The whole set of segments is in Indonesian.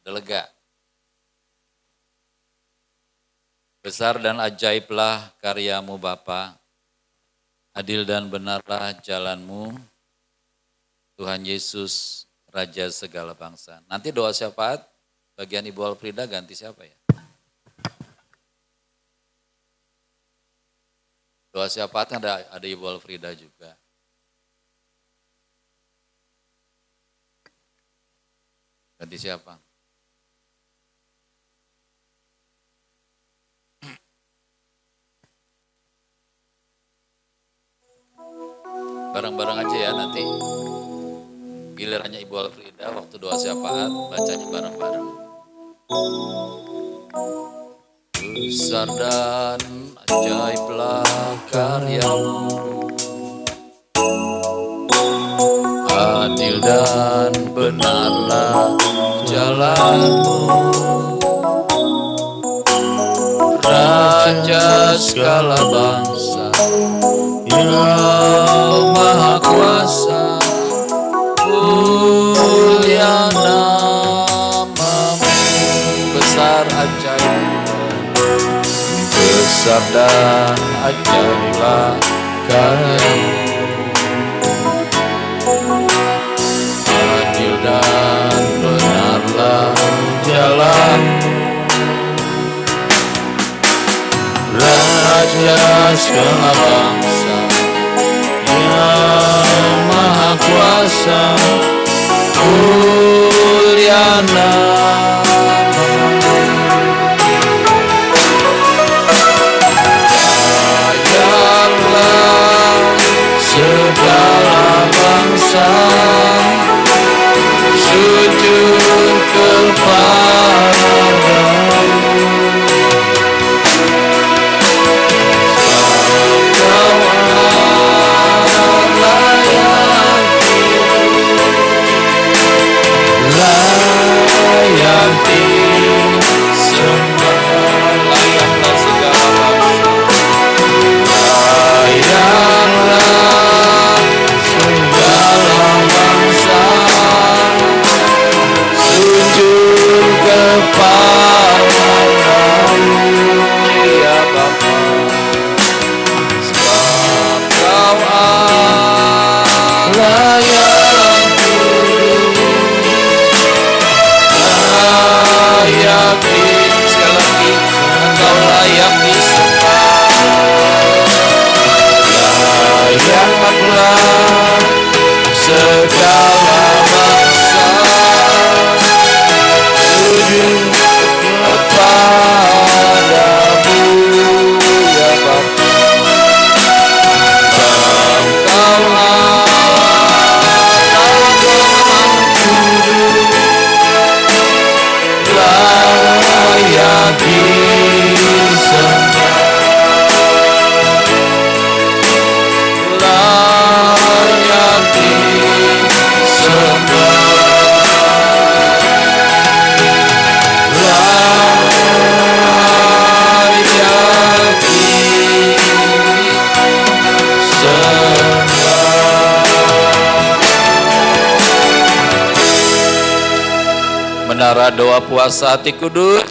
Udah lega. Besar dan ajaiblah karyamu Bapa, adil dan benarlah jalanmu, Tuhan Yesus, Raja segala bangsa. Nanti doa syafaat, bagian Ibu Alfrida ganti siapa ya? Doa syafaat ada Ibu Alfrida juga. Ganti siapa? Bareng-bareng aja ya nanti. Gilirannya Ibu Alfrida waktu doa syafaat, bacanya bareng-bareng. Besar dan ajaiblah karyamu, adil dan benarlah jalanmu, Raja segala bangsa, Yang Maha Kuasa, mulia namamu, besar ajaib, besar dan ajaiblah karyamu, adil dan benarlah jalanmu, Raja segala bangsa, Yang Maha Kuasa, mulia namamu. Layaklah segala bangsa sujud kepadamu, Menara doa puasa hati kudus,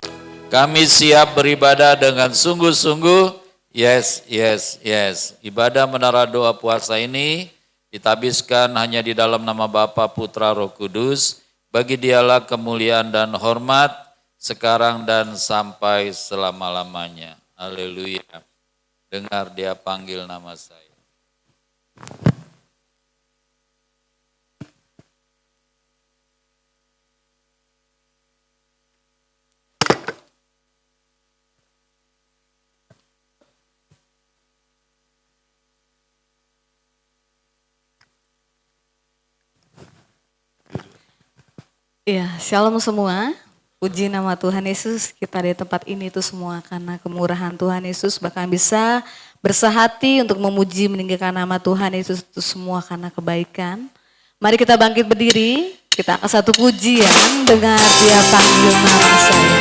kami siap beribadah dengan sungguh-sungguh. Yes, yes, yes. Ibadah menara doa puasa ini ditabiskan hanya di dalam nama Bapa, Putra, Roh Kudus. Bagi Dialah kemuliaan dan hormat sekarang dan sampai selama-lamanya. Haleluya. Dengar Dia panggil nama saya. Ya, shalom semua. Puji nama Tuhan Yesus, kita di tempat ini itu semua karena kemurahan Tuhan Yesus, bahkan bisa bersehati untuk memuji meninggikan nama Tuhan Yesus itu semua karena kebaikan. Mari kita bangkit berdiri, kita akan satu pujian dengan Dia panggil nama saya.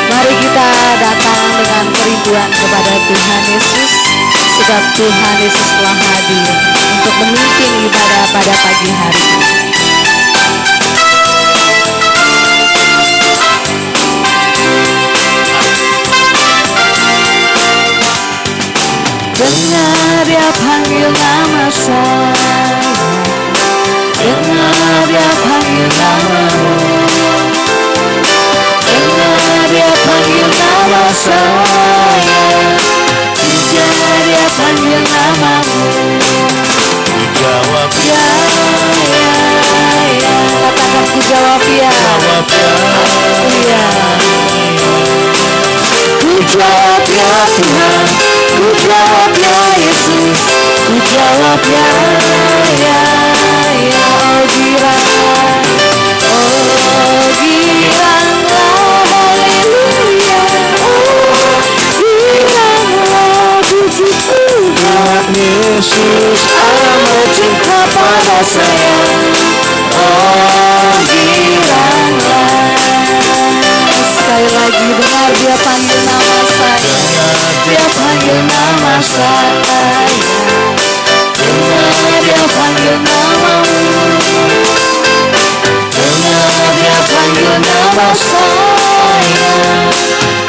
Mari kita datang dengan kerinduan kepada Tuhan Yesus, sebab Tuhan Yesus telah hadir untuk memimpin ibadah pada pagi hari ini. panggil nama saya, dengar dia panggil namamu, dengar dia panggil nama saya, dengar dia panggil namamu. Jawab Ya, katakan ku jawab ya. Iya. Ku jawab ya Tuhan, ku jawab ya Yesus, ku jawab ya, oh girang, haleluya, oh giranglah puji Tuhan. Yesus amat cinta pada saya, oh giranglah. Sekali lagi dengar dia panggil nama saya, dia panggil nama saya, dengar dia panggil namamu, dengar dia panggil nama saya,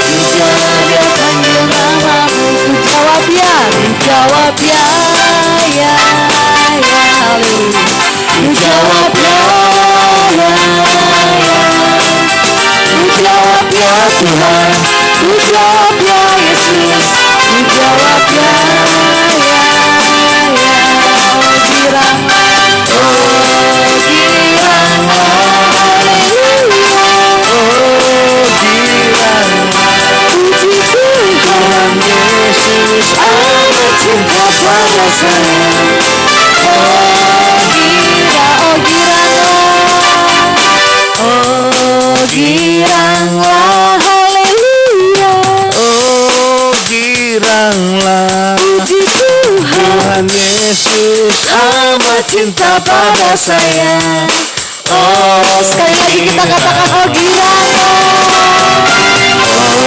dengar dia panggil namamu. Ku jawab ya, ku jawab ya, haleluya. Ku jawab ya, ku jawab ya Tuhan, ku jawab ya Yesus, ku jawab ya, oh girang, haleluya, puji Tuhan. Yesus amat cinta pada saya, oh giranglah, haleluya, oh giranglah, puji Tuhan. Yesus amat cinta pada saya. Oh, sekali lagi kita katakan oh giranglah, haleluya,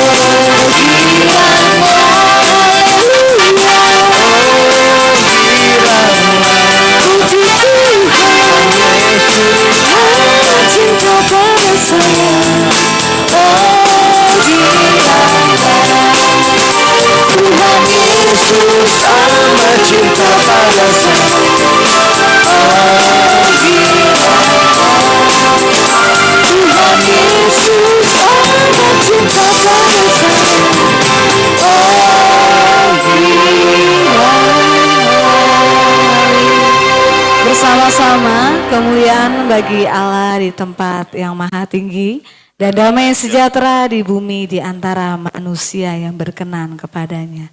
puji Tuhan. Yesus amat cinta pada saya, oh giranglah, Tuhan Yesus amat cinta pada saya, oh giranglah, Tuhan Yesus amat cinta pada saya, oh giranglah. Bersama-sama kemuliaan bagi Allah di tempat yang maha tinggi dan damai sejahtera di bumi di antara manusia yang berkenan kepadanya.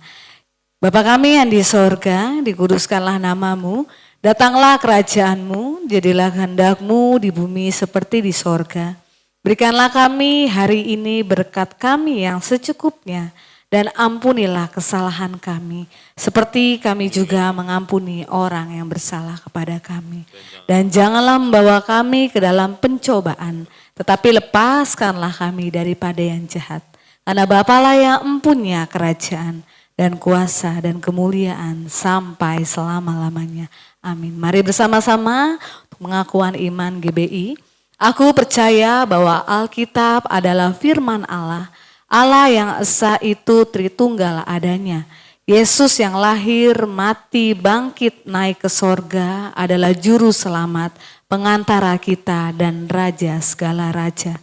Bapa kami yang di sorga, dikuduskanlah namamu, datanglah kerajaanmu, jadilah kehendakmu di bumi seperti di sorga. Berikanlah kami hari ini berkat kami yang secukupnya, dan ampunilah kesalahan kami, seperti kami juga mengampuni orang yang bersalah kepada kami. Dan janganlah membawa kami ke dalam pencobaan, tetapi lepaskanlah kami daripada yang jahat. Karena Bapalah yang empunya kerajaan dan kuasa dan kemuliaan sampai selama-lamanya. Amin. Mari bersama-sama untuk pengakuan iman GBI. Aku percaya bahwa Alkitab adalah firman Allah. Allah yang esa itu Tritunggal adanya. Yesus yang lahir, mati, bangkit, naik ke sorga adalah juru selamat, pengantara kita dan raja segala raja.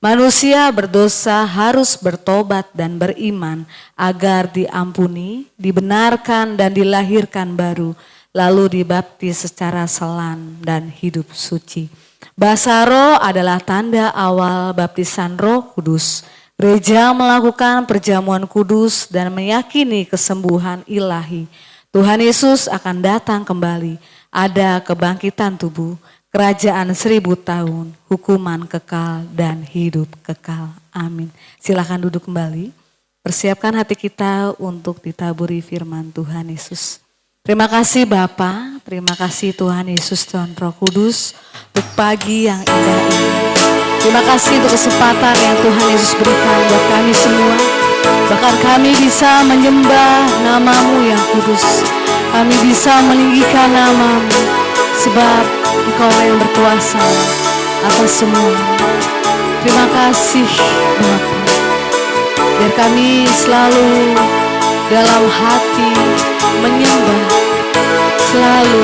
Manusia berdosa harus bertobat dan beriman agar diampuni, dibenarkan dan dilahirkan baru, lalu dibaptis secara selan dan hidup suci. Basaro adalah tanda awal baptisan Roh Kudus. Gereja melakukan perjamuan kudus dan meyakini kesembuhan ilahi. Tuhan Yesus akan datang kembali. Ada kebangkitan tubuh, kerajaan 1000 tahun, hukuman kekal dan hidup kekal. Amin. Silakan duduk kembali. Persiapkan hati kita untuk ditaburi firman Tuhan Yesus. Terima kasih Bapa, terima kasih Tuhan Yesus, Tuhan Roh Kudus, untuk pagi yang indah ini. Terima kasih untuk kesempatan yang Tuhan Yesus berikan buat kami semua. Bahkan kami bisa menyembah nama-Mu yang kudus. Kami bisa meninggikan nama-Mu, sebab Engkau yang berkuasa atas semua. Terima kasih Bapa. Biar kami selalu dalam hati menyembah, selalu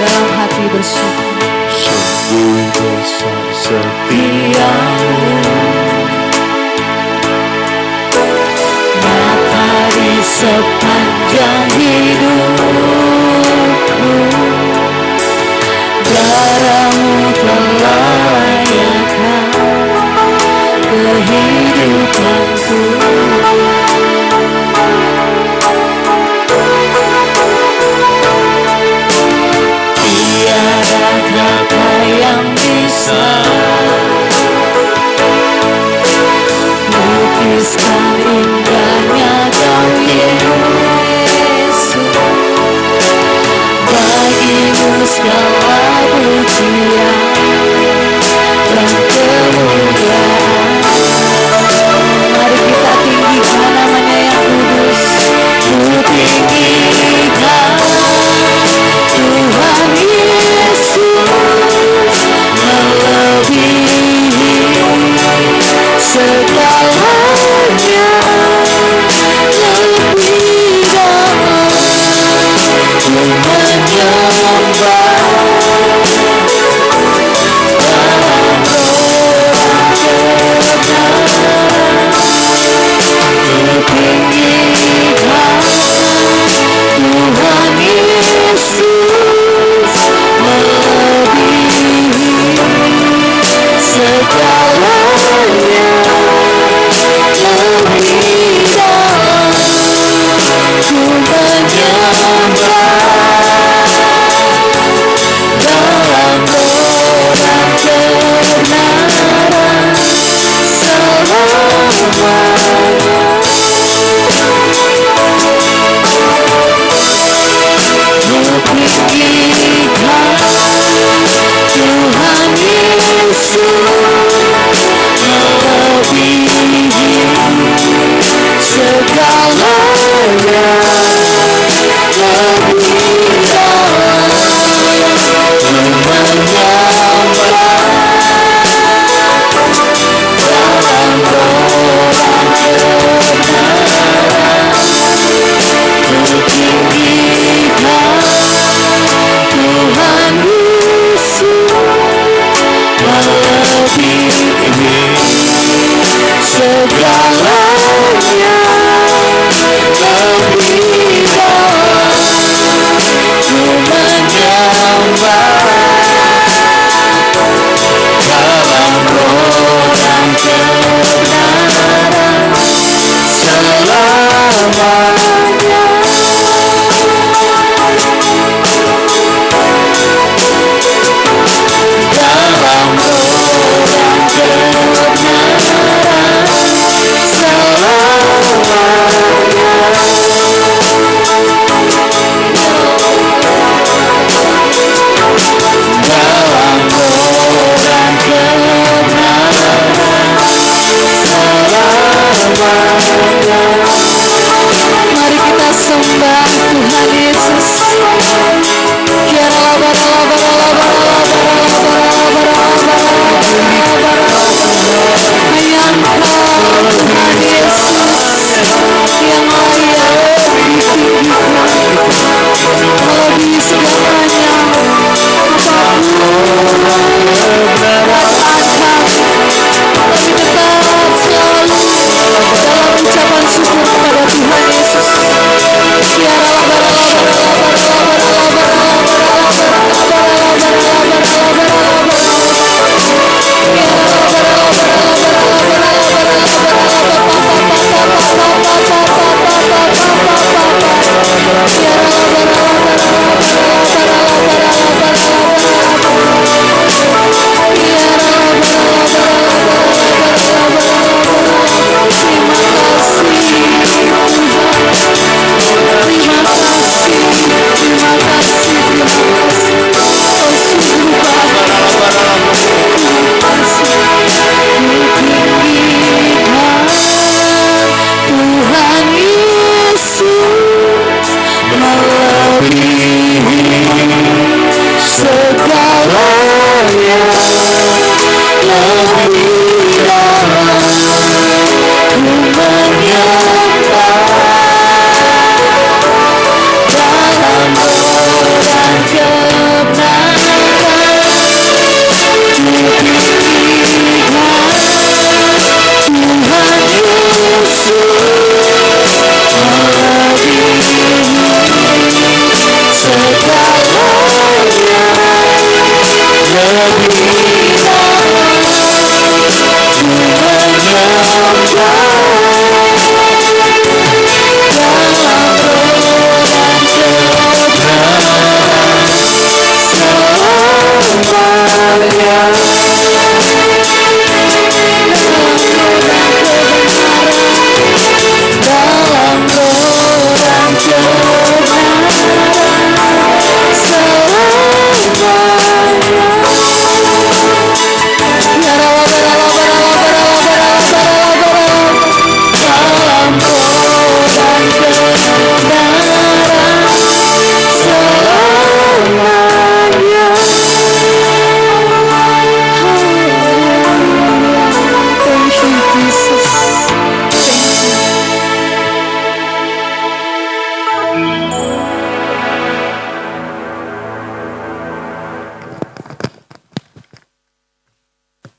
dalam hati bersyukur. Sungguh besar setiamu, nyata di sepanjang hidupku. Darahmu telah layakkan kehidupanku. Tiada kata yang bisa lukiskan indahnya Kau Yesus. Bagimu segala pujian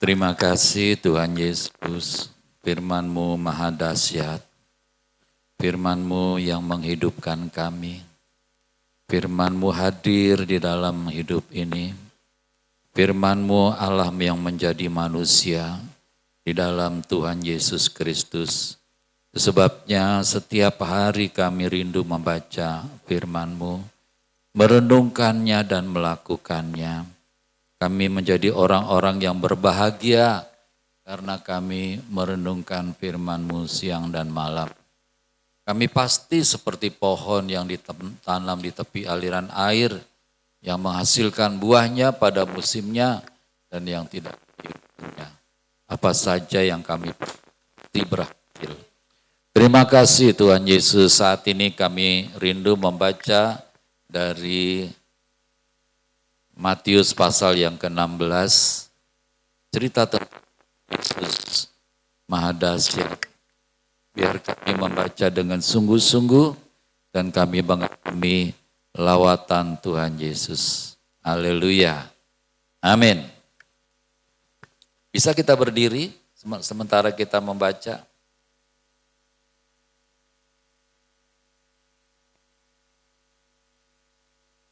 Terima kasih Tuhan Yesus, firman-Mu maha dahsyat, firman-Mu yang menghidupkan kami, firman-Mu hadir di dalam hidup ini, firman-Mu Allah yang menjadi manusia di dalam Tuhan Yesus Kristus. Sebabnya setiap hari kami rindu membaca firman-Mu, merenungkannya dan melakukannya. Kami menjadi orang-orang yang berbahagia karena kami merenungkan firman-Mu siang dan malam. Kami pasti seperti pohon yang ditanam di tepi aliran air yang menghasilkan buahnya pada musimnya dan yang tidak punya. Apa saja yang kami pasti berhasil. Terima kasih Tuhan Yesus, saat ini kami rindu membaca dari Matius pasal yang ke-16, cerita tentang Yesus maha dahsyat. Biar kami membaca dengan sungguh-sungguh dan kami mengagumi lawatan Tuhan Yesus. Haleluya. Amin. Bisa kita berdiri sementara kita membaca?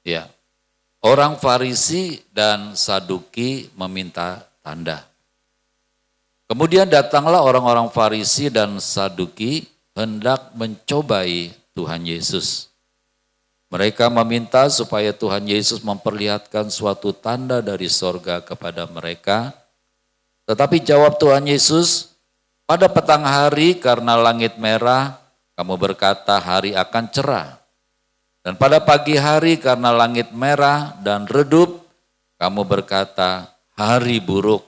Ya. Orang Farisi dan Saduki meminta tanda. Kemudian datanglah orang-orang Farisi dan Saduki hendak mencobai Tuhan Yesus. Mereka meminta supaya Tuhan Yesus memperlihatkan suatu tanda dari sorga kepada mereka. Tetapi jawab Tuhan Yesus, pada petang hari karena langit merah, kamu berkata hari akan cerah. Dan pada pagi hari karena langit merah dan redup, kamu berkata hari buruk.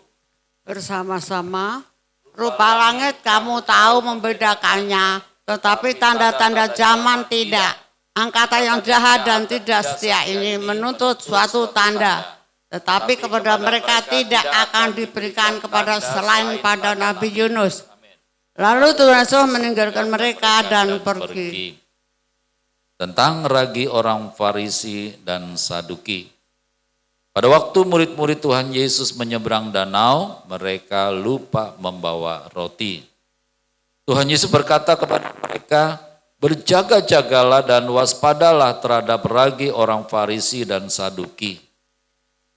Bersama-sama, rupa langit kamu tahu membedakannya, tetapi tanda-tanda zaman tidak. Angkatan yang jahat dan tidak setia ini menuntut suatu tanda, tetapi kepada mereka tidak akan diberikan kepada selain pada Nabi Yunus. Lalu Tuhan Yesus meninggalkan mereka dan pergi. Tentang ragi orang Farisi dan Saduki. Pada waktu murid-murid Tuhan Yesus menyeberang danau, mereka lupa membawa roti. Tuhan Yesus berkata kepada mereka, berjaga-jagalah dan waspadalah terhadap ragi orang Farisi dan Saduki.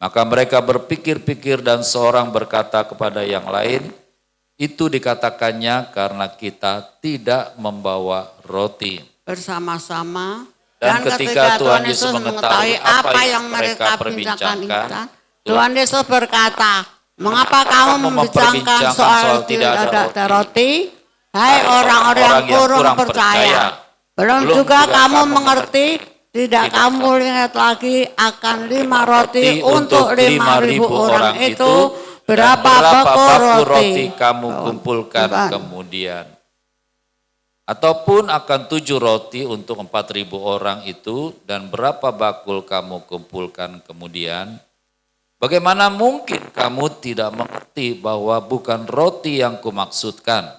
Maka mereka berpikir-pikir dan seorang berkata kepada yang lain, itu dikatakannya karena kita tidak membawa roti. Bersama-sama dan ketika Tuhan Yesus mengetahui apa yang mereka perbincangkan, Tuhan Yesus berkata, mengapa kamu membincangkan soal tidak ada roti? Hai orang-orang yang kurang percaya, belum juga kamu mengerti, tidak kamu lihat lagi akan 5 roti untuk 5.000 orang itu, berapa bakul roti kamu kumpulkan kemudian? Ataupun akan 7 roti untuk 4.000 orang itu dan berapa bakul kamu kumpulkan kemudian? Bagaimana mungkin kamu tidak mengerti bahwa bukan roti yang kumaksudkan?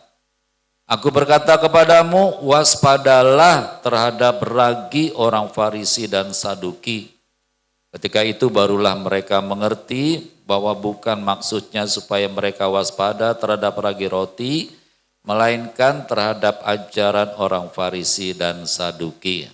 Aku berkata kepadamu, waspadalah terhadap ragi orang Farisi dan Saduki. Ketika itu barulah mereka mengerti bahwa bukan maksudnya supaya mereka waspada terhadap ragi roti, melainkan terhadap ajaran orang Farisi dan Saduki.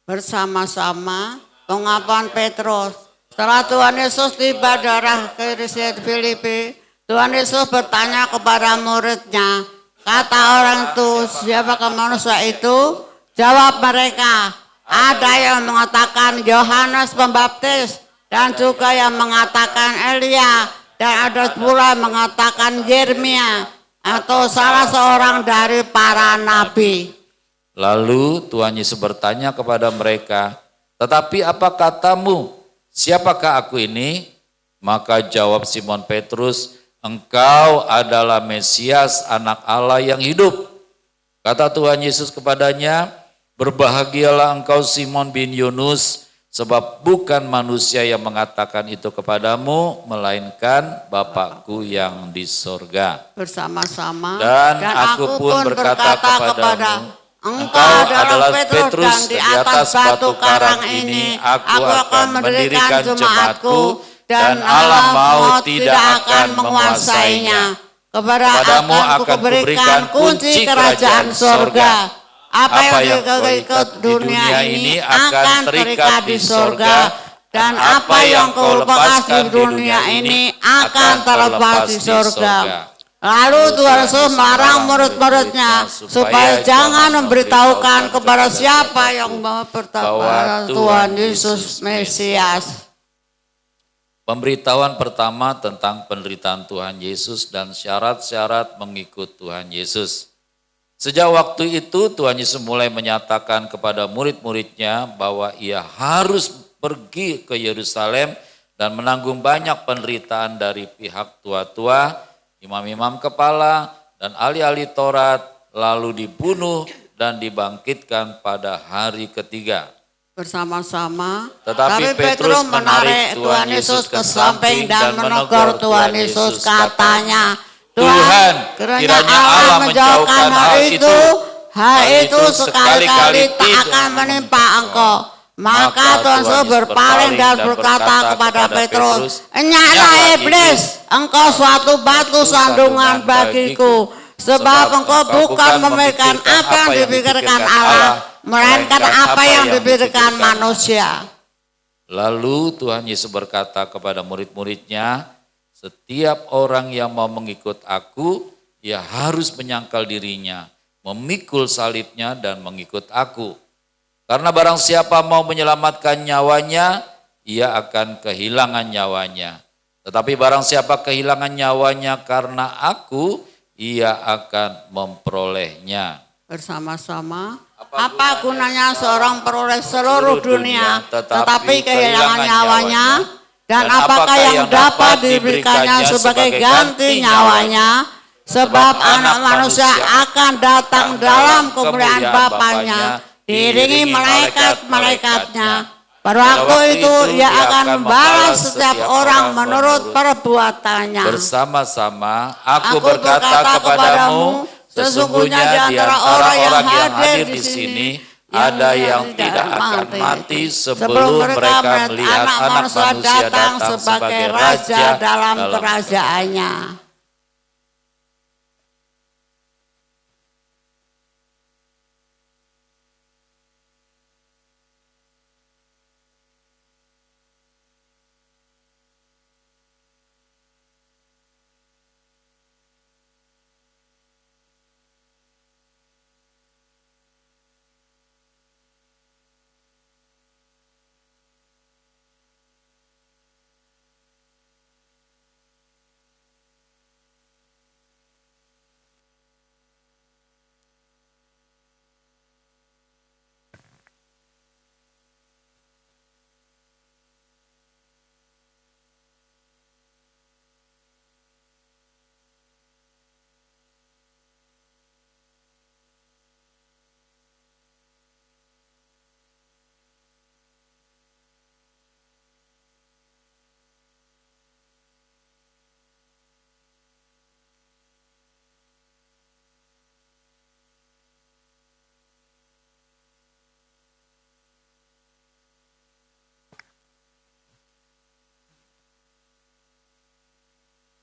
Bersama-sama pengakuan Petrus, Setelah Tuhan Yesus tiba daerah Kirisia Filipi, Tuhan Yesus bertanya kepada muridnya, kata orang itu, siapakah manusia itu? Jawab mereka, ada yang mengatakan Yohanes Pembaptis, dan juga yang mengatakan Elia, dan ada pula yang mengatakan Yeremia, atau salah seorang dari para nabi. Lalu Tuhan Yesus bertanya kepada mereka, tetapi apa katamu? Siapakah aku ini? Maka jawab Simon Petrus, engkau adalah Mesias, anak Allah yang hidup. Kata Tuhan Yesus kepadanya, berbahagialah engkau Simon bin Yunus, sebab bukan manusia yang mengatakan itu kepadamu, melainkan Bapakku yang di sorga. Bersama-sama. Dan aku pun berkata kepadamu, engkau adalah Petrus, di atas batu karang ini aku akan mendirikan jemaatku, dan alam maut tidak akan menguasainya. Kepadamu akan kuberikan kunci kerajaan sorga. Apa yang terikat di dunia ini akan terikat di sorga, dan apa yang kau lepaskan di dunia ini akan terlepas di sorga. Lalu Tuhan Yesus melarang murid-muridnya supaya jangan memberitahukan kepada siapa yang memberitahukan Tuhan Yesus Mesias. Pemberitahuan pertama tentang penderitaan Tuhan Yesus dan syarat-syarat mengikut Tuhan Yesus. Sejak waktu itu Tuhan Yesus mulai menyatakan kepada murid-muridnya bahwa ia harus pergi ke Yerusalem dan menanggung banyak penderitaan dari pihak tua-tua, imam-imam kepala, dan ahli-ahli Taurat, lalu dibunuh dan dibangkitkan pada hari ketiga. Bersama-sama, Tetapi Petrus menarik Tuhan Yesus ke samping dan menegur Tuhan Yesus, katanya, Tuhan, kiranya Allah menjauhkan hal itu sekali-kali tak akan menimpa engkau. Maka Tuhan Yesus berpaling dan berkata kepada Petrus, enyahlah iblis, engkau suatu batu sandungan bagiku, sebab engkau bukan memikirkan apa yang dipikirkan Allah, melainkan apa yang dipikirkan manusia. Lalu Tuhan Yesus berkata kepada murid-muridnya, setiap orang yang mau mengikut aku, ia harus menyangkal dirinya, memikul salibnya dan mengikut aku. Karena barang siapa mau menyelamatkan nyawanya, ia akan kehilangan nyawanya. Tetapi barang siapa kehilangan nyawanya karena aku, ia akan memperolehnya. Bersama-sama, apa gunanya seorang peroleh seluruh dunia, tetapi kehilangan nyawanya? Dan apakah yang dapat diberikannya sebagai ganti nyawanya? Sebab anak manusia akan datang dalam kemuliaan Bapanya, diiringi malaikat-malaikatnya. Pada waktu itu ia akan membalas setiap orang menurut perbuatannya. Bersama-sama aku berkata kepadamu, sesungguhnya di antara orang yang hadir di sini, ada yang tidak akan mati sebelum mereka melihat anak manusia datang sebagai raja dalam kerajaannya.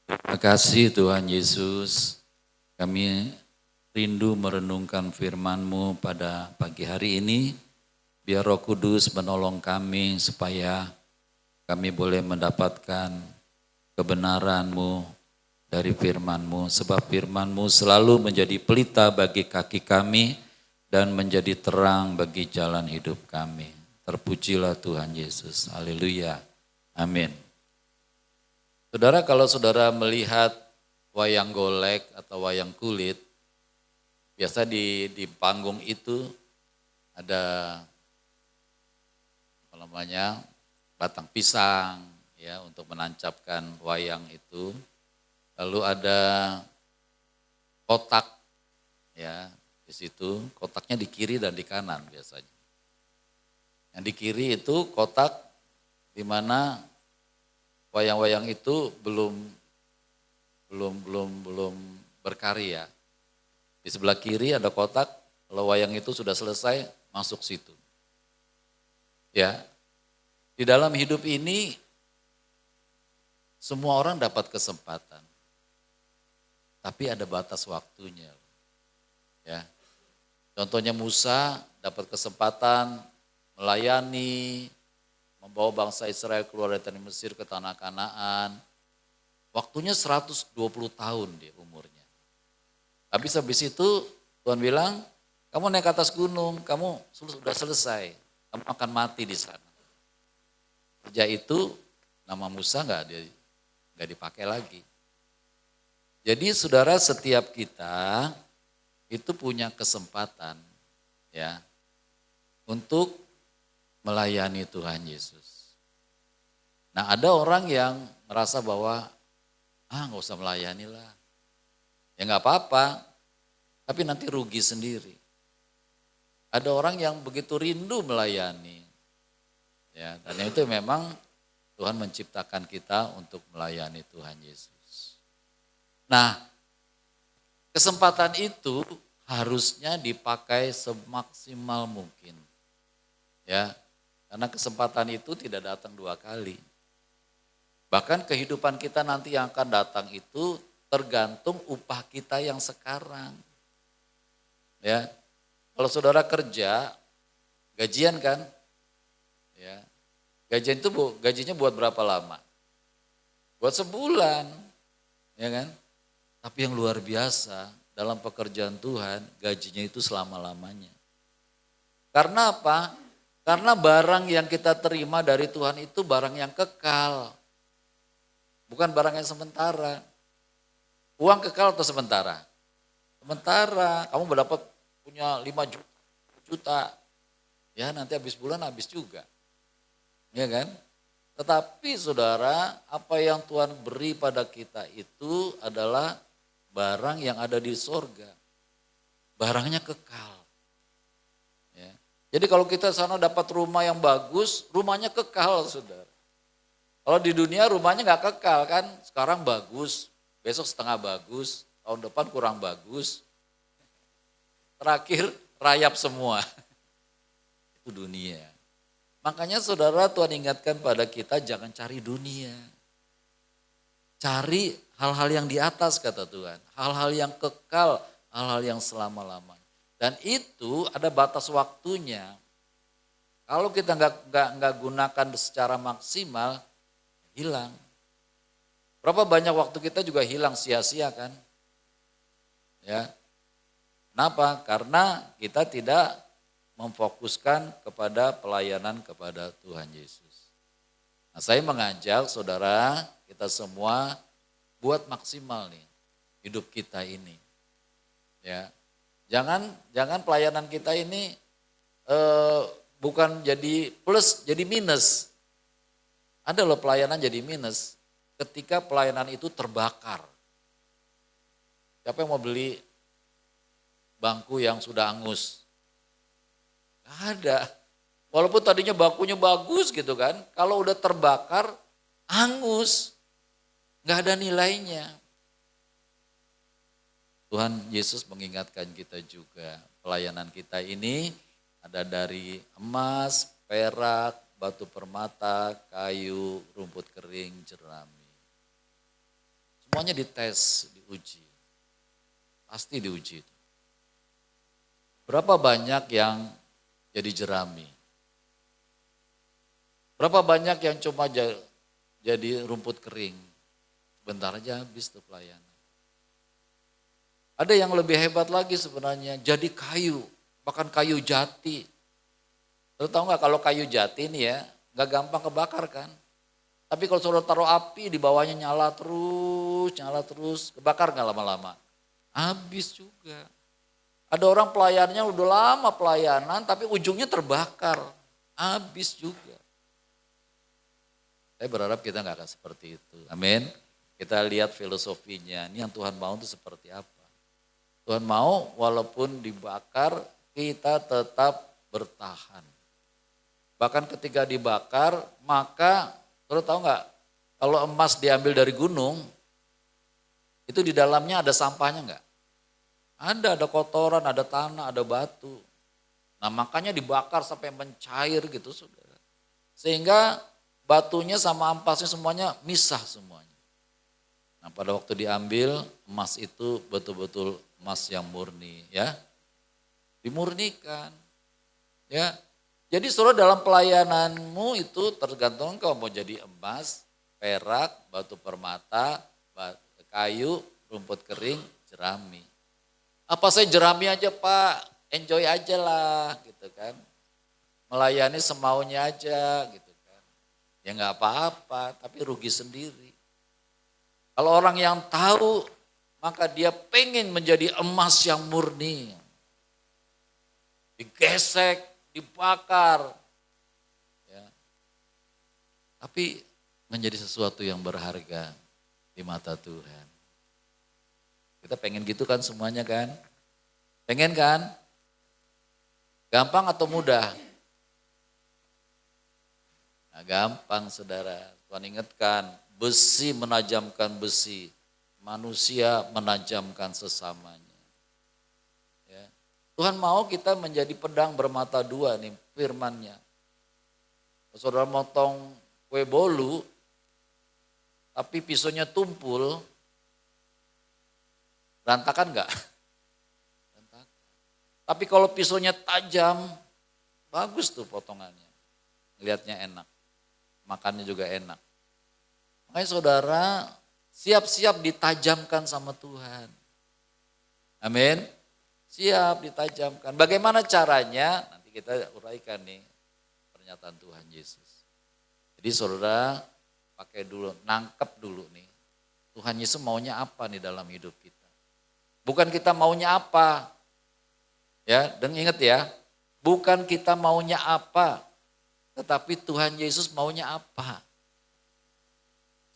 Terima kasih Tuhan Yesus, kami rindu merenungkan firman-Mu pada pagi hari ini. Biar Roh Kudus menolong kami supaya kami boleh mendapatkan kebenaran-Mu dari firman-Mu, sebab firman-Mu selalu menjadi pelita bagi kaki kami dan menjadi terang bagi jalan hidup kami. Terpujilah Tuhan Yesus. Haleluya. Amin. Saudara, kalau saudara melihat wayang golek atau wayang kulit, biasa di panggung itu ada apa namanya, batang pisang ya untuk menancapkan wayang itu. Lalu ada kotak ya di situ, kotaknya di kiri dan di kanan biasanya. Yang di kiri itu kotak di mana wayang-wayang itu belum berkarya. Di sebelah kiri ada kotak, kalau wayang itu sudah selesai masuk situ. Ya. Di dalam hidup ini semua orang dapat kesempatan. Tapi ada batas waktunya. Ya. Contohnya Musa dapat kesempatan melayani, membawa bangsa Israel keluar dari tanah Mesir ke tanah Kanaan. Waktunya 120 tahun dia umurnya. Habis itu Tuhan bilang, kamu naik ke atas gunung, kamu sudah selesai. Kamu akan mati di sana. Sejak itu nama Musa nggak dipakai lagi. Jadi saudara, setiap kita itu punya kesempatan ya untuk melayani Tuhan Yesus. Nah, ada orang yang merasa bahwa nggak usah melayani lah. Ya nggak apa-apa, tapi nanti rugi sendiri. Ada orang yang begitu rindu melayani. Ya, dan itu memang Tuhan menciptakan kita untuk melayani Tuhan Yesus. Nah, kesempatan itu harusnya dipakai semaksimal mungkin. Ya, karena kesempatan itu tidak datang 2 kali. Bahkan kehidupan kita nanti yang akan datang itu tergantung upah kita yang sekarang. Ya, kalau saudara kerja, gajian kan? Ya, gajian itu gajinya buat berapa lama? Buat sebulan, ya kan? Tapi yang luar biasa dalam pekerjaan Tuhan, gajinya itu selama-lamanya. Karena apa? Karena barang yang kita terima dari Tuhan itu barang yang kekal. Bukan barang yang sementara. Uang kekal atau sementara? Sementara, kamu berdapat punya 5 juta. Ya nanti habis bulan habis juga. Ya kan? Tetapi saudara, apa yang Tuhan beri pada kita itu adalah barang yang ada di sorga. Barangnya kekal. Ya. Jadi kalau kita sana dapat rumah yang bagus, rumahnya kekal saudara. Kalau di dunia rumahnya gak kekal kan, sekarang bagus, besok setengah bagus, tahun depan kurang bagus. Terakhir rayap semua. Itu dunia. Makanya saudara, Tuhan ingatkan pada kita jangan cari dunia. Cari hal-hal yang di atas kata Tuhan. Hal-hal yang kekal, hal-hal yang selama-lamanya. Dan itu ada batas waktunya. Kalau kita nggak gunakan secara maksimal, hilang. Berapa banyak waktu kita juga hilang sia-sia kan? Ya. Kenapa? Karena kita tidak memfokuskan kepada pelayanan kepada Tuhan Yesus. Nah, saya mengajak saudara, kita semua buat maksimal nih hidup kita ini. Ya. Jangan pelayanan kita ini bukan jadi plus, jadi minus. Ada loh pelayanan jadi minus ketika pelayanan itu terbakar. Siapa yang mau beli bangku yang sudah angus? Gak ada. Walaupun tadinya bangkunya bagus gitu kan, kalau udah terbakar, angus. Gak ada nilainya. Tuhan Yesus mengingatkan kita juga, pelayanan kita ini ada dari emas, perak, batu permata, kayu, rumput kering, jerami. Semuanya dites, diuji. Pasti diuji. Berapa banyak yang jadi jerami? Berapa banyak yang cuma jadi rumput kering. Bentar aja habis tuh pelayanan. Ada yang lebih hebat lagi sebenarnya, jadi kayu, bahkan kayu jati. Lo tahu nggak kalau kayu jati ini ya, nggak gampang kebakar kan? Tapi kalau saudara taruh api di bawahnya nyala terus, kebakar nggak lama-lama? Habis juga. Ada orang pelayannya udah lama pelayanan, tapi ujungnya terbakar, habis juga. Saya berharap kita nggak akan seperti itu. Amin. Kita lihat filosofinya, ini yang Tuhan mau itu seperti apa. Tuhan mau walaupun dibakar, kita tetap bertahan. Bahkan ketika dibakar, maka saudara tahu nggak, kalau emas diambil dari gunung, itu di dalamnya ada sampahnya nggak? Ada kotoran, ada tanah, ada batu. Nah makanya dibakar sampai mencair gitu saudara. Sehingga batunya sama ampasnya semuanya misah semuanya. Nah pada waktu diambil, emas itu betul-betul emas yang murni ya. Dimurnikan. Ya. Jadi saudara dalam pelayananmu itu tergantung kau mau jadi emas, perak, batu permata, kayu, rumput kering, jerami. Apa saya jerami aja Pak, enjoy aja lah gitu kan. Melayani semaunya aja gitu kan. Ya nggak apa-apa, tapi rugi sendiri. Kalau orang yang tahu, maka dia pengen menjadi emas yang murni. Digesek, dibakar. Ya. Tapi menjadi sesuatu yang berharga di mata Tuhan. Kita pengen gitu kan semuanya kan? Pengen kan? Gampang atau mudah? Nah, gampang saudara. Tuhan ingatkan, besi menajamkan besi. Manusia menajamkan sesamanya. Ya. Tuhan mau kita menjadi pedang bermata dua nih firman-Nya. Saudara motong kue bolu, tapi pisaunya tumpul, berantakan enggak? Berantakan. Tapi kalau pisaunya tajam, bagus tuh potongannya. Lihatnya enak, makannya juga enak. Makanya saudara siap-siap ditajamkan sama Tuhan. Amin. Siap ditajamkan. Bagaimana caranya? Nanti kita uraikan nih pernyataan Tuhan Yesus. Jadi saudara pakai dulu, nangkep dulu nih. Tuhan Yesus maunya apa nih dalam hidup kita. Bukan kita maunya apa. Ya, dan ingat ya, bukan kita maunya apa. Tetapi Tuhan Yesus maunya apa.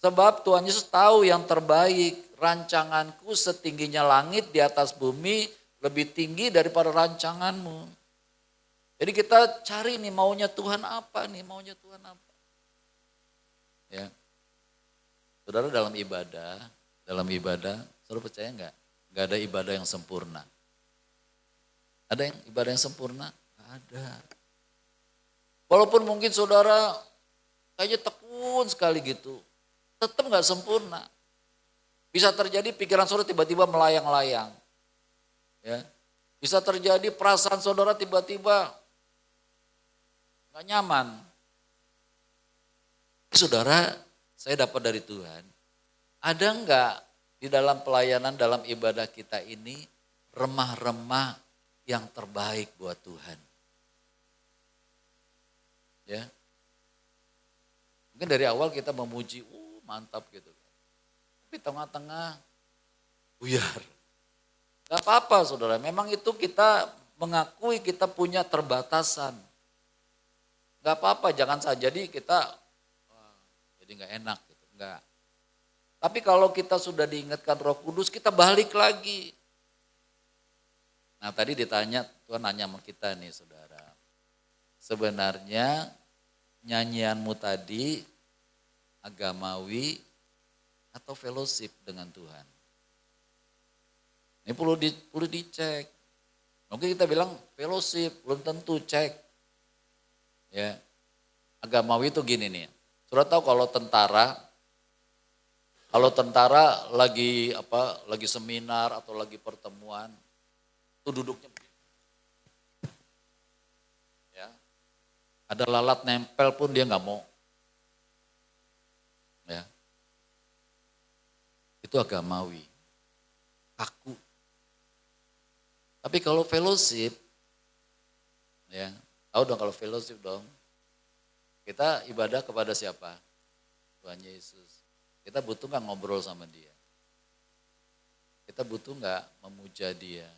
Sebab Tuhan Yesus tahu yang terbaik. Rancanganku setingginya langit di atas bumi lebih tinggi daripada rancanganmu. Jadi kita cari nih maunya Tuhan apa nih, maunya Tuhan apa. Ya. Saudara dalam ibadah, saudara percaya enggak? Enggak ada ibadah yang sempurna. Ada yang ibadah yang sempurna? Enggak ada. Walaupun mungkin saudara kayaknya tekun sekali gitu, tetap enggak sempurna. Bisa terjadi pikiran saudara tiba-tiba melayang-layang. Ya. Bisa terjadi perasaan saudara tiba-tiba enggak nyaman. Saudara, saya dapat dari Tuhan, ada enggak di dalam pelayanan, dalam ibadah kita ini remah-remah yang terbaik buat Tuhan? Ya. Mungkin dari awal kita memuji, mantap gitu. Tapi tengah-tengah buyar. Gak apa-apa saudara, memang itu kita mengakui kita punya terbatasan. Gak apa-apa, jangan saja jadi kita jadi gak enak gitu, enggak. Tapi kalau kita sudah diingatkan Roh Kudus, kita balik lagi. Nah tadi ditanya, Tuhan nanya sama kita nih saudara. Sebenarnya nyanyianmu tadi agamawi atau fellowship dengan Tuhan? Ini perlu dicek. Mungkin kita bilang fellowship, belum tentu cek. Ya. Agamawi itu gini nih. Sudah tahu kalau tentara lagi seminar atau lagi pertemuan, itu duduknya ya. Ada lalat nempel pun dia nggak mau Itu agamawi. Kaku. Tapi kalau fellowship, ya, tahu dong kalau fellowship dong. Kita ibadah kepada siapa? Tuhan Yesus. Kita butuh nggak ngobrol sama dia? Kita butuh nggak memuja dia?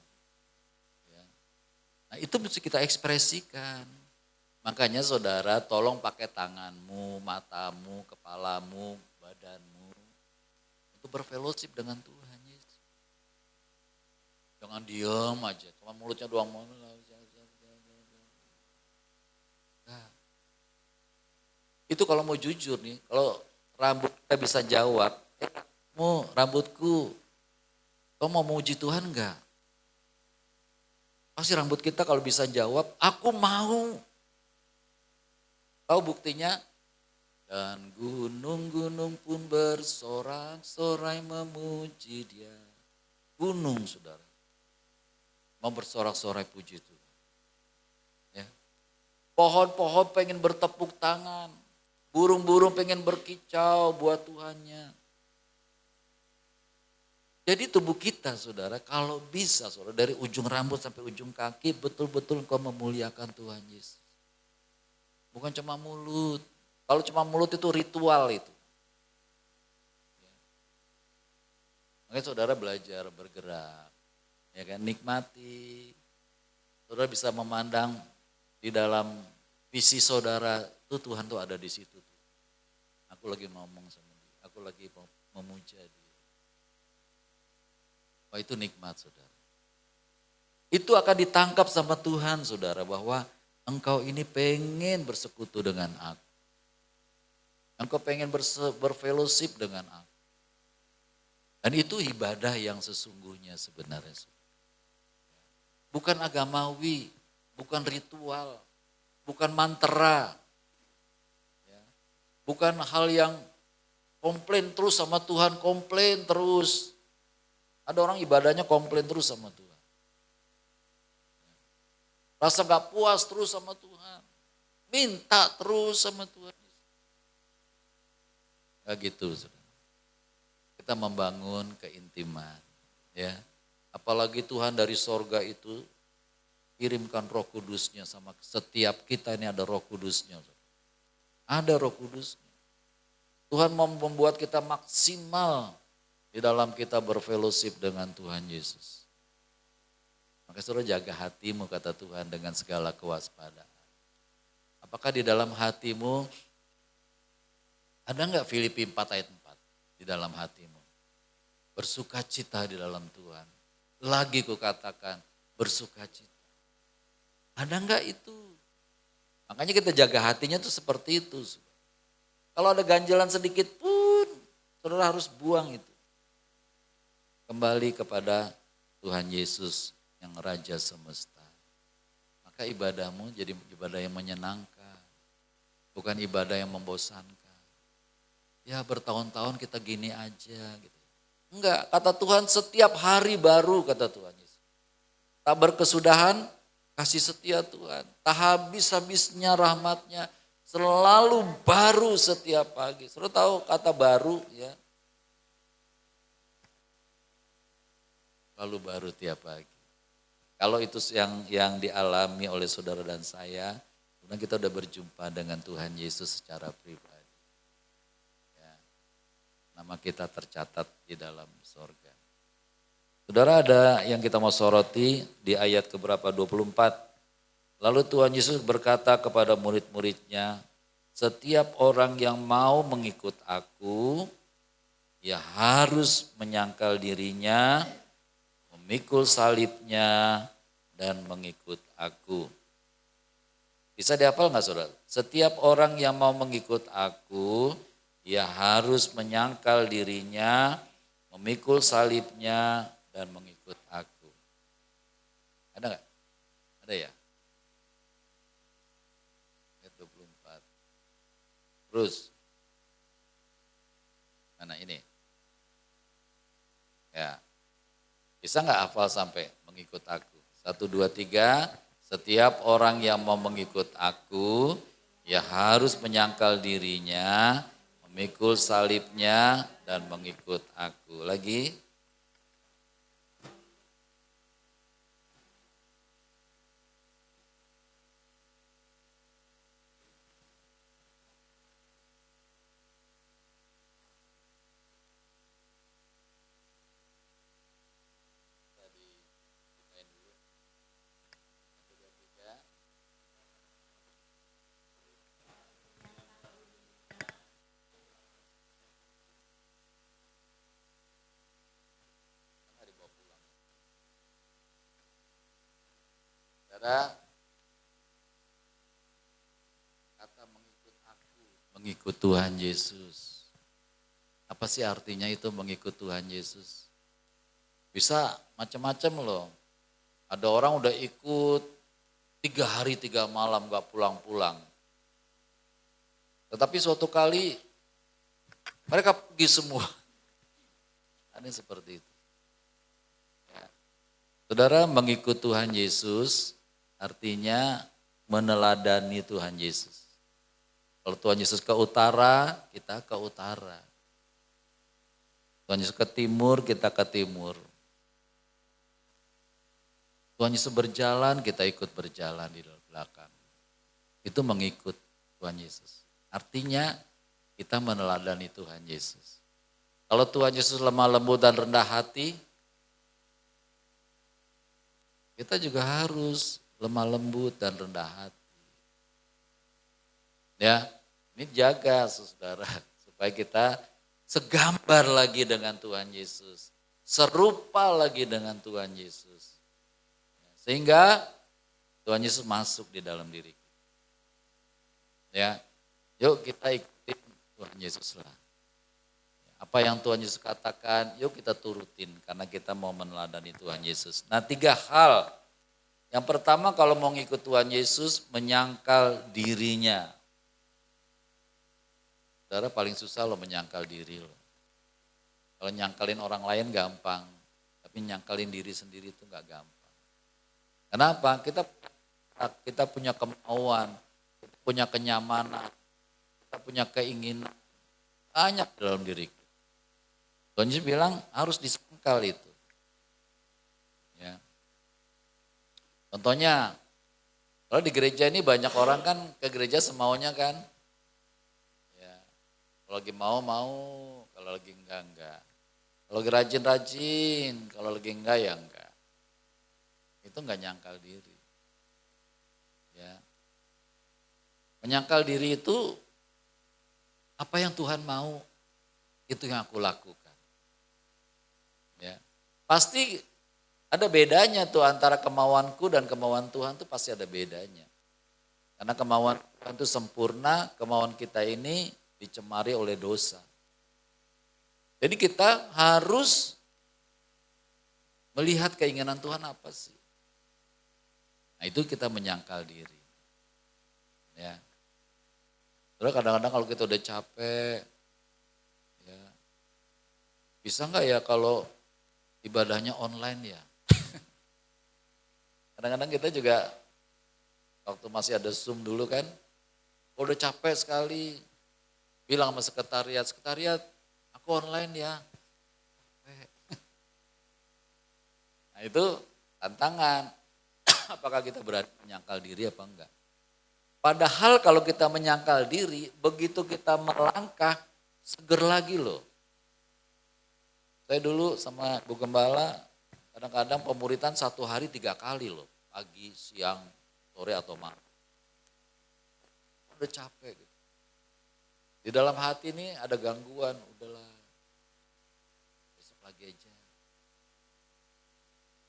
Ya. Nah itu mesti kita ekspresikan. Makanya saudara tolong pakai tanganmu, matamu, kepalamu, badanmu. Untuk berfellowship dengan Tuhan Yesus. Jangan diam aja, cuma mulutnya doang. Nah, itu kalau mau jujur nih, kalau rambut kita bisa jawab, rambutku, kau mau memuji Tuhan enggak? Pasti rambut kita kalau bisa jawab, aku mau. Tahu buktinya? Dan gunung-gunung pun bersorak-sorai memuji dia. Gunung saudara. Mau bersorak-sorai puji Tuhan. Ya. Pohon-pohon pengen bertepuk tangan. Burung-burung pengen berkicau buat Tuhannya. Jadi tubuh kita saudara, kalau bisa saudara dari ujung rambut sampai ujung kaki betul-betul engkau memuliakan Tuhan Yesus. Bukan cuma mulut. Kalau cuma mulut itu ritual itu. Makanya saudara belajar bergerak. Ya kan, nikmati. Saudara bisa memandang di dalam visi saudara itu Tuhan tuh ada di situ. Aku lagi ngomong sama dia. Aku lagi memuja dia. Wah itu nikmat saudara. Itu akan ditangkap sama Tuhan saudara bahwa engkau ini pengen bersekutu dengan aku. Engkau pengen berfellowship dengan aku. Dan itu ibadah yang sesungguhnya sebenarnya. Bukan agamawi, bukan ritual, bukan mantra. Bukan hal yang komplain terus sama Tuhan, komplain terus. Ada orang ibadahnya komplain terus sama Tuhan. Rasa gak puas terus sama Tuhan. Minta terus sama Tuhan. Gak gitu saudara. Kita membangun keintiman. Ya. Apalagi Tuhan dari sorga itu kirimkan Roh Kudusnya sama setiap kita ini ada Roh Kudusnya. Ada Roh Kudusnya. Tuhan mau membuat kita maksimal di dalam kita berfellowship dengan Tuhan Yesus. Maka saudara jaga hatimu kata Tuhan dengan segala kewaspadaan. Apakah di dalam hatimu ada enggak Filipi 4 ayat 4 di dalam hatimu? Bersukacita di dalam Tuhan. Lagi kukatakan bersukacita. Ada enggak itu? Makanya kita jaga hatinya tuh seperti itu. Kalau ada ganjalan sedikit pun, saudara harus buang itu. Kembali kepada Tuhan Yesus yang Raja Semesta. Maka ibadahmu jadi ibadah yang menyenangkan. Bukan ibadah yang membosankan. Ya bertahun-tahun kita gini aja gitu. Enggak, kata Tuhan setiap hari baru kata Tuhan Yesus. Tak berkesudahan, kasih setia Tuhan. Tak habis-habisnya rahmatnya. Selalu baru setiap pagi. Saudara tahu kata baru ya. Selalu baru tiap pagi. Kalau itu yang dialami oleh saudara dan saya, kemudian kita udah berjumpa dengan Tuhan Yesus secara pribadi. Ya. Nama kita tercatat di dalam sorga. Saudara ada yang kita mau soroti di ayat keberapa 24. Lalu Tuhan Yesus berkata kepada murid-muridnya, setiap orang yang mau mengikut aku, ya harus menyangkal dirinya, memikul salibnya, dan mengikut aku. Bisa dihafal nggak saudara? Setiap orang yang mau mengikut aku, ya harus menyangkal dirinya, memikul salibnya, dan mengikut aku. Ada nggak? Ada ya? Ayat 24. Terus. Mana ini? Ya. Bisa nggak hafal sampai mengikut aku? 1, 2, 3. Setiap orang yang mau mengikut aku, ya harus menyangkal dirinya, memikul salibnya dan mengikut aku. Lagi. Saudara, kata mengikut aku, mengikut Tuhan Yesus. Apa sih artinya itu mengikut Tuhan Yesus? Bisa macam-macam loh. Ada orang udah ikut 3 hari 3 malam gak pulang-pulang. Tetapi suatu kali mereka pergi semua. Ada seperti itu. Ya. Saudara, mengikut Tuhan Yesus artinya meneladani Tuhan Yesus. Kalau Tuhan Yesus ke utara, kita ke utara. Tuhan Yesus ke timur, kita ke timur. Tuhan Yesus berjalan, kita ikut berjalan di belakang. Itu mengikut Tuhan Yesus. Artinya kita meneladani Tuhan Yesus. Kalau Tuhan Yesus lemah lembut dan rendah hati, kita juga harus lemah lembut dan rendah hati. Ya, ini jaga saudara supaya kita segambar lagi dengan Tuhan Yesus, serupa lagi dengan Tuhan Yesus. Sehingga Tuhan Yesus masuk di dalam diri kita. Ya, yuk kita ikutin Tuhan Yesus lah. Apa yang Tuhan Yesus katakan, yuk kita turutin karena kita mau meneladani Tuhan Yesus. Nah, 3 hal. Yang pertama kalau mau ngikut Tuhan Yesus, menyangkal dirinya. Saudara paling susah lo menyangkal diri lo. Kalau nyangkalin orang lain gampang, tapi nyangkalin diri sendiri itu gak gampang. Kenapa? Kita punya kemauan, kita punya kenyamanan, kita punya keinginan banyak dalam diri kita. Tuhan Yesus bilang harus disangkal itu. Ya. Contohnya, kalau di gereja ini banyak orang kan ke gereja semaunya kan. Ya, kalau lagi mau, kalau lagi enggak. Kalau lagi rajin, kalau lagi enggak ya enggak. Itu enggak nyangkal diri. Ya. Menyangkal diri itu apa yang Tuhan mau, itu yang aku lakukan. Ya. Pasti ada bedanya tuh antara kemauanku dan kemauan Tuhan tuh pasti ada bedanya. Karena kemauan Tuhan itu sempurna, kemauan kita ini dicemari oleh dosa. Jadi kita harus melihat keinginan Tuhan apa sih. Nah itu kita menyangkal diri. Ya. Terus kadang-kadang kalau kita udah capek, ya, bisa nggak ya kalau ibadahnya online ya? Kadang-kadang kita juga waktu masih ada Zoom dulu kan, udah capek sekali, bilang sama sekretariat aku online ya. Nah itu tantangan, apakah kita berani menyangkal diri apa enggak. Padahal kalau kita menyangkal diri, begitu kita melangkah, seger lagi loh. Saya dulu sama Bu Gembala, kadang-kadang pemuritan 1 hari 3 kali loh. Pagi, siang, sore atau malam. Udah capek gitu. Di dalam hati ini ada gangguan, udahlah. Besok lagi aja.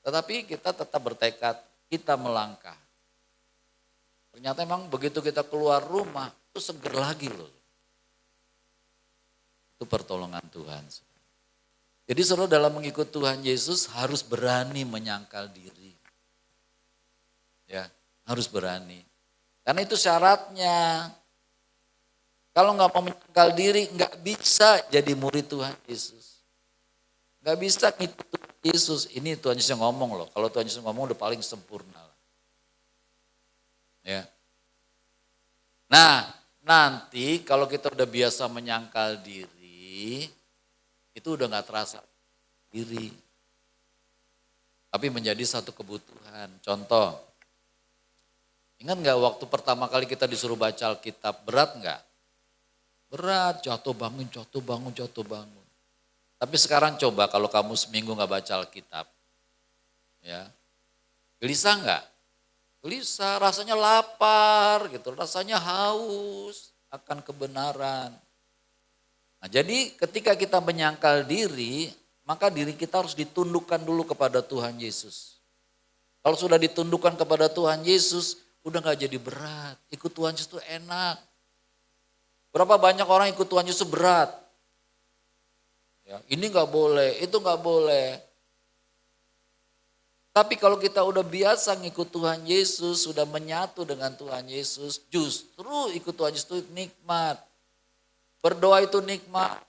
Tetapi kita tetap bertekad, kita melangkah. Ternyata memang begitu kita keluar rumah, itu seger lagi loh. Itu pertolongan Tuhan. Jadi saudara dalam mengikut Tuhan Yesus harus berani menyangkal diri. Ya, harus berani. Karena itu syaratnya. Kalau nggak mau menyangkal diri, nggak bisa jadi murid Tuhan Yesus. Nggak bisa ngikut Tuhan Yesus. Ini Tuhan Yesus yang ngomong loh. Kalau Tuhan Yesus ngomong udah paling sempurna. Ya. Nah, nanti kalau kita udah biasa menyangkal diri, itu udah gak terasa diri. Tapi menjadi satu kebutuhan. Contoh, ingat gak waktu pertama kali kita disuruh baca Alkitab, berat gak? Berat, jatuh bangun, jatuh bangun, jatuh bangun. Tapi sekarang coba kalau kamu seminggu gak baca Alkitab, ya, gelisah gak? Gelisah, rasanya lapar gitu, rasanya haus akan kebenaran. Nah, jadi ketika kita menyangkal diri, maka diri kita harus ditundukkan dulu kepada Tuhan Yesus. Kalau sudah ditundukkan kepada Tuhan Yesus, udah gak jadi berat. Ikut Tuhan Yesus itu enak. Berapa banyak orang ikut Tuhan Yesus berat. Ya, ini gak boleh, itu gak boleh. Tapi kalau kita udah biasa ngikut Tuhan Yesus, sudah menyatu dengan Tuhan Yesus, justru ikut Tuhan Yesus itu nikmat. Berdoa itu nikmat.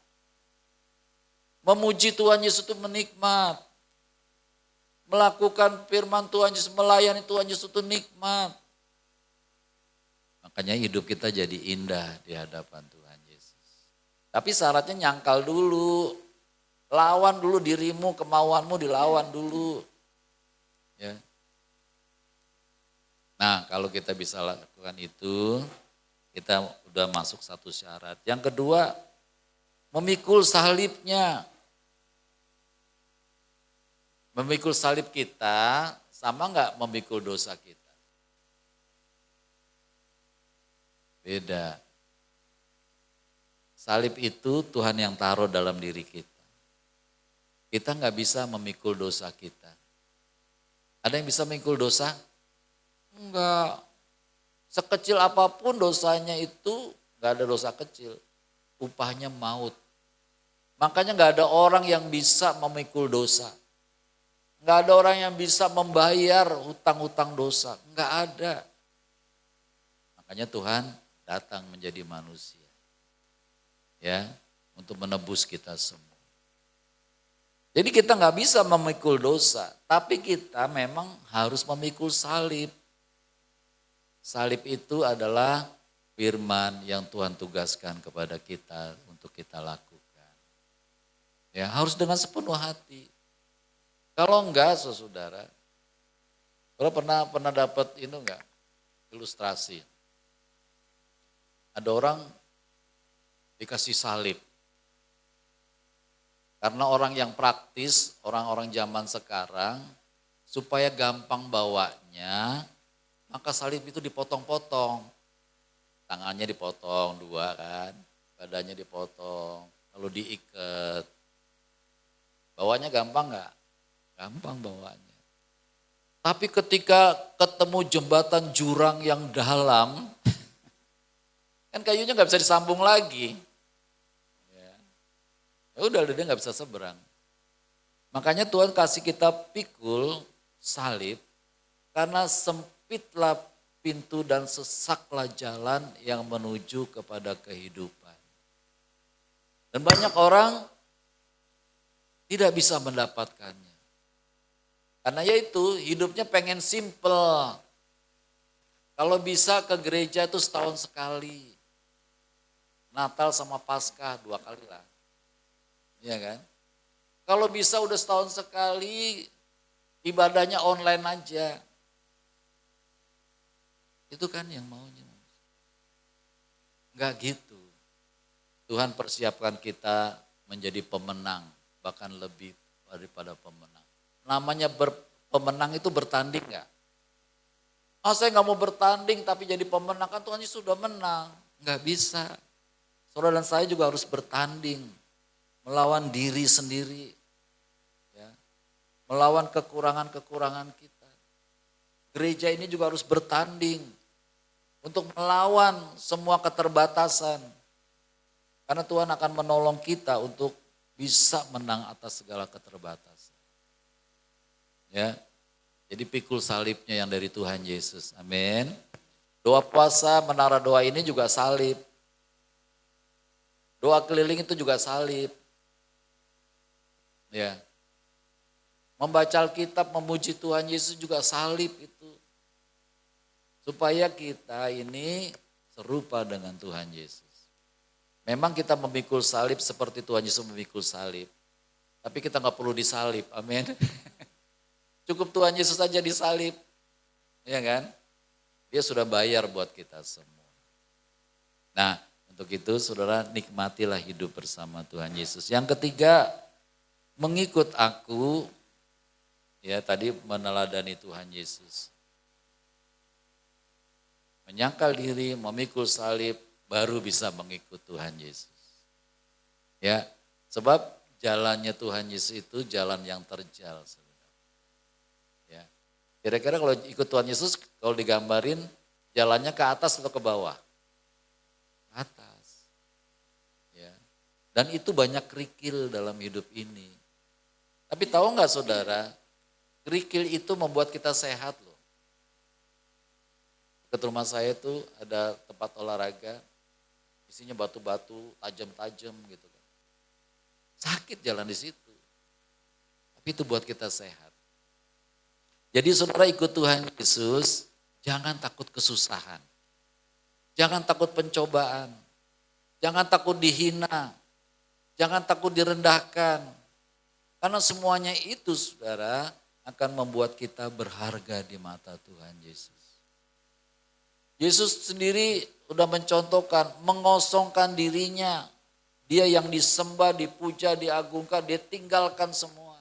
Memuji Tuhan Yesus itu menikmat. Melakukan firman Tuhan Yesus, melayani Tuhan Yesus itu nikmat. Makanya hidup kita jadi indah di hadapan Tuhan Yesus. Tapi syaratnya nyangkal dulu. Lawan dulu dirimu, kemauanmu dilawan dulu. Ya. Nah, kalau kita bisa lakukan itu, kita udah masuk satu syarat. Yang kedua, memikul salibnya. Memikul salib kita sama enggak memikul dosa kita? Beda. Salib itu Tuhan yang taruh dalam diri kita. Kita enggak bisa memikul dosa kita. Ada yang bisa memikul dosa? Enggak. Sekecil apapun dosanya itu, enggak ada dosa kecil. Upahnya maut. Makanya enggak ada orang yang bisa memikul dosa. Enggak ada orang yang bisa membayar hutang-hutang dosa. Enggak ada. Makanya Tuhan datang menjadi manusia. Ya, untuk menebus kita semua. Jadi kita nggak bisa memikul dosa, tapi kita memang harus memikul salib. Salib itu adalah firman yang Tuhan tugaskan kepada kita untuk kita lakukan. Ya, harus dengan sepenuh hati. Kalau enggak, saudara, kalau pernah dapat ini enggak ilustrasi? Ada orang dikasih salib. Karena orang yang praktis, orang-orang zaman sekarang, supaya gampang bawanya, maka salib itu dipotong-potong. Tangannya dipotong dua kan, badannya dipotong, lalu diikat. Bawanya gampang enggak? Gampang bawanya. Tapi ketika ketemu jembatan jurang yang dalam, kan kayunya nggak bisa disambung lagi. Ya udah dia nggak bisa seberang. Makanya Tuhan kasih kita pikul salib karena sempitlah pintu dan sesaklah jalan yang menuju kepada kehidupan. Dan banyak orang tidak bisa mendapatkannya. Karena yaitu hidupnya pengen simple. Kalau bisa ke gereja itu setahun sekali. Natal sama Paskah 2 kali lah. Iya kan? Kalau bisa udah setahun sekali, ibadahnya online aja. Itu kan yang maunya. Enggak gitu. Tuhan persiapkan kita menjadi pemenang, bahkan lebih daripada pemenang. Namanya pemenang itu bertanding enggak? Oh saya enggak mau bertanding tapi jadi pemenang, kan Tuhan Yesus sudah menang. Enggak bisa. Saudara dan saya juga harus bertanding. Melawan diri sendiri, ya, melawan kekurangan-kekurangan kita. Gereja ini juga harus bertanding untuk melawan semua keterbatasan. Karena Tuhan akan menolong kita untuk bisa menang atas segala keterbatasan. Ya, jadi pikul salibnya yang dari Tuhan Yesus. Amin. Doa puasa, menara doa ini juga salib. Doa keliling itu juga salib. Ya. Membaca Alkitab, memuji Tuhan Yesus juga salib itu. Supaya kita ini serupa dengan Tuhan Yesus. Memang kita memikul salib seperti Tuhan Yesus memikul salib. Tapi kita nggak perlu disalib, amin. Cukup Tuhan Yesus saja disalib, ya kan? Dia sudah bayar buat kita semua. Nah, untuk itu saudara nikmatilah hidup bersama Tuhan Yesus. Yang ketiga, mengikut aku, ya tadi meneladani Tuhan Yesus. Menyangkal diri, memikul salib, baru bisa mengikut Tuhan Yesus. Ya, sebab jalannya Tuhan Yesus itu jalan yang terjal. Ya. Kira-kira kalau ikut Tuhan Yesus, kalau digambarin jalannya ke atas atau ke bawah? Atas. Ya. Dan itu banyak kerikil dalam hidup ini. Tapi tahu nggak saudara, kerikil itu membuat kita sehat loh. Ke rumah saya itu ada tempat olahraga, isinya batu-batu, tajam-tajam gitu kan. Sakit jalan di situ. Tapi itu buat kita sehat. Jadi saudara ikut Tuhan Yesus, jangan takut kesusahan. Jangan takut pencobaan. Jangan takut dihina. Jangan takut direndahkan. Karena semuanya itu saudara akan membuat kita berharga di mata Tuhan Yesus. Yesus sendiri udah mencontohkan, mengosongkan dirinya. Dia yang disembah, dipuja, diagungkan, dia tinggalkan semua.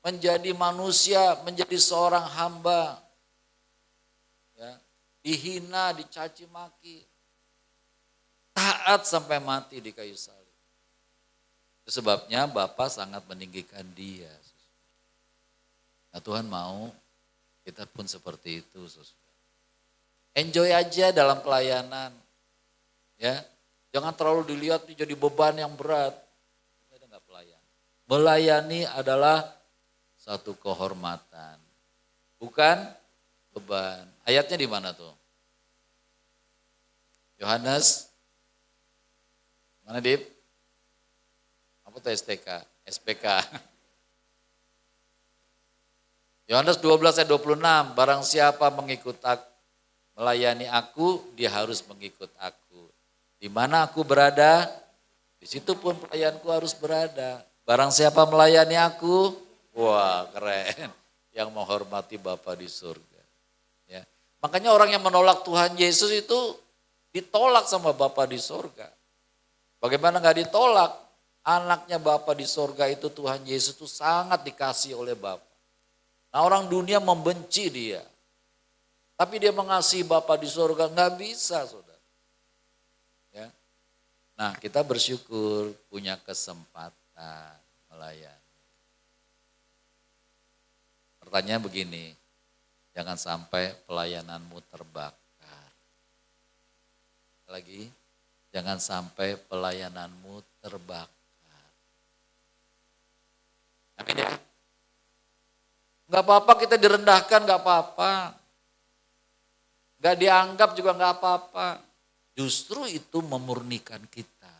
Menjadi manusia, menjadi seorang hamba. Ya, dihina, dicaci maki. Taat sampai mati di kayu salib. Itu sebabnya Bapa sangat meninggikan dia. Nah Tuhan mau kita pun seperti itu. Enjoy aja dalam pelayanan. Ya, jangan terlalu dilihat jadi beban yang berat. Kita enggak pelayan. Melayani adalah satu kehormatan. Bukan beban. Ayatnya di mana tuh? Yohanes. Mana Dip? Apa tuh STK? SPK. Yohanes 12 ayat 26. Barang siapa mengikut aku, melayani aku, dia harus mengikut aku. Di mana aku berada, di situ pun pelayanku harus berada. Barang siapa melayani aku, wah keren. Yang menghormati Bapa di surga. Ya. Makanya orang yang menolak Tuhan Yesus itu ditolak sama Bapa di surga. Bagaimana gak ditolak? Anaknya Bapa di surga itu Tuhan Yesus itu sangat dikasih oleh Bapa. Nah orang dunia membenci dia. Tapi dia mengasihi Bapa di surga, nggak bisa saudara. Ya. Nah kita bersyukur punya kesempatan melayani. Pertanyaan begini, jangan sampai pelayananmu terbakar. Lagi, jangan sampai pelayananmu terbakar. Amin ya. Nggak apa-apa kita direndahkan, nggak apa-apa. Gak dianggap juga gak apa-apa. Justru itu memurnikan kita.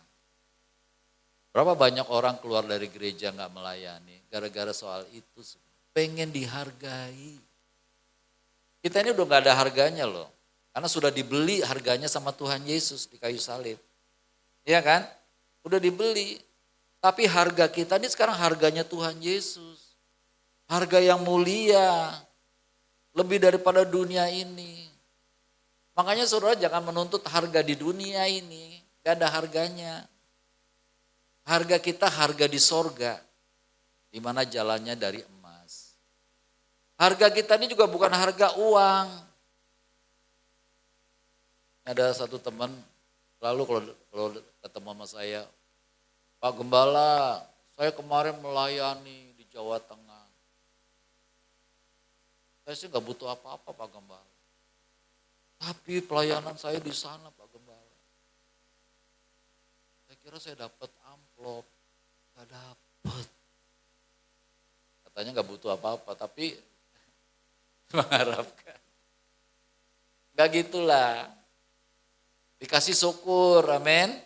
Berapa banyak orang keluar dari gereja gak melayani. Gara-gara soal itu. Pengen dihargai. Kita ini udah gak ada harganya loh. Karena sudah dibeli harganya sama Tuhan Yesus di kayu salib. Iya kan? Udah dibeli. Tapi harga kita ini sekarang harganya Tuhan Yesus. Harga yang mulia. Lebih daripada dunia ini. Makanya saudara jangan menuntut harga di dunia ini, gak ada harganya. Harga kita harga di sorga, di mana jalannya dari emas. Harga kita ini juga bukan harga uang. Ada satu teman, lalu kalau ketemu sama saya, Pak Gembala, saya kemarin melayani di Jawa Tengah. Saya sih gak butuh apa-apa Pak Gembala. Tapi pelayanan saya di sana Pak Gembala. Saya kira saya dapat amplop. Gak dapat. Katanya gak butuh apa-apa tapi mengharapkan. Gak gitulah. Dikasih syukur, amin.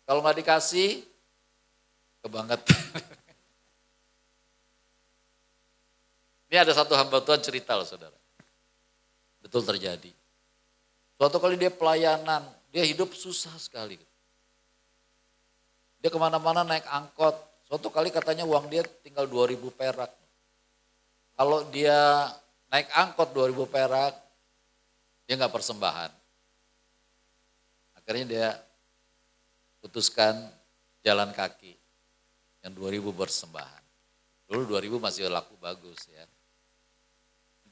Kalau gak dikasih, kebangetan. Ini ada satu hamba Tuhan cerita loh saudara. Betul terjadi. Suatu kali dia pelayanan, dia hidup susah sekali. Dia kemana-mana naik angkot. Suatu kali katanya uang dia tinggal 2.000 perak. Kalau dia naik angkot 2.000 perak, dia nggak persembahan. Akhirnya dia putuskan jalan kaki yang 2.000 persembahan. Dulu 2.000 masih laku bagus ya.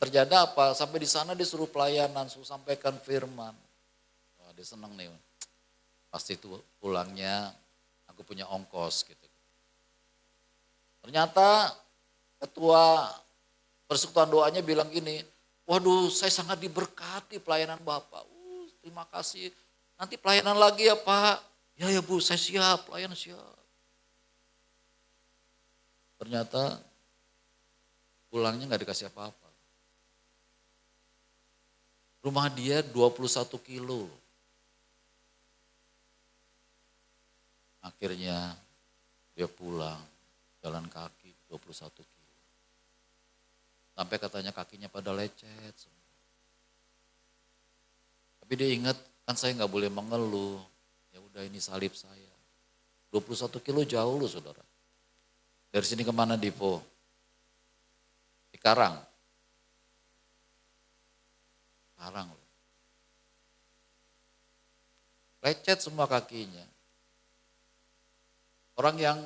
Terjadi apa? Sampai di sana dia suruh pelayanan, suruh sampaikan firman. Wah, dia senang nih. Pasti itu pulangnya aku punya ongkos gitu. Ternyata ketua persekutuan doanya bilang gini, waduh saya sangat diberkati pelayanan Bapak. Terima kasih. Nanti pelayanan lagi ya Pak. Ya Bu, saya siap, pelayanan siap. Ternyata pulangnya nggak dikasih apa-apa. Rumah dia 21 kilo. Akhirnya dia pulang jalan kaki 21 kilo. Sampai katanya kakinya pada lecet semua. Tapi dia ingat kan saya nggak boleh mengeluh. Ya udah ini salib saya. 21 kilo jauh loh saudara. Dari sini kemana Dipo? Cikarang. Sekarang loh. Lecet semua kakinya. Orang yang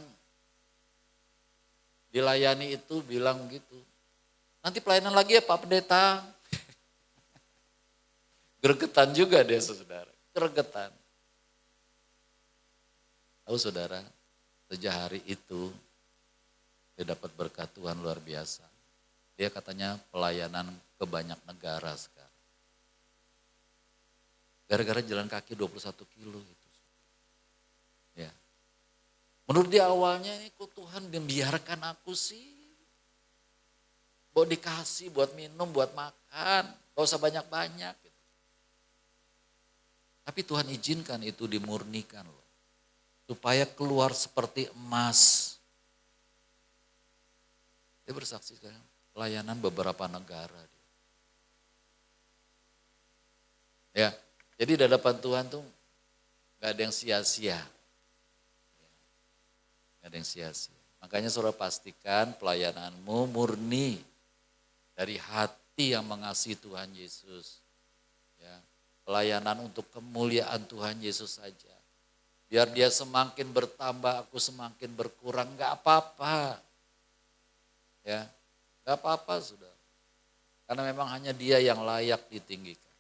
dilayani itu bilang gitu. Nanti pelayanan lagi ya Pak Pendeta. Gregetan juga dia saudara. Gregetan. Tahu saudara, sejak hari itu dia dapat berkat Tuhan luar biasa. Dia katanya pelayanan ke banyak negara sekarang. Gara-gara jalan kaki 21 kilo itu. Ya. Menurut dia awalnya ini kok Tuhan membiarkan aku sih. Buat dikasih, buat minum, buat makan. Gak usah banyak-banyak. Gitu. Tapi Tuhan izinkan itu dimurnikan loh. Supaya keluar seperti emas. Dia bersaksi sekarang pelayanan beberapa negara. Ya. Jadi di hadapan Tuhan tuh gak ada yang sia-sia. Gak ada yang sia-sia. Makanya saudara pastikan pelayananmu murni dari hati yang mengasihi Tuhan Yesus. Ya, pelayanan untuk kemuliaan Tuhan Yesus saja. Biar dia semakin bertambah, aku semakin berkurang, gak apa-apa. Ya, gak apa-apa sudah. Karena memang hanya dia yang layak ditinggikan.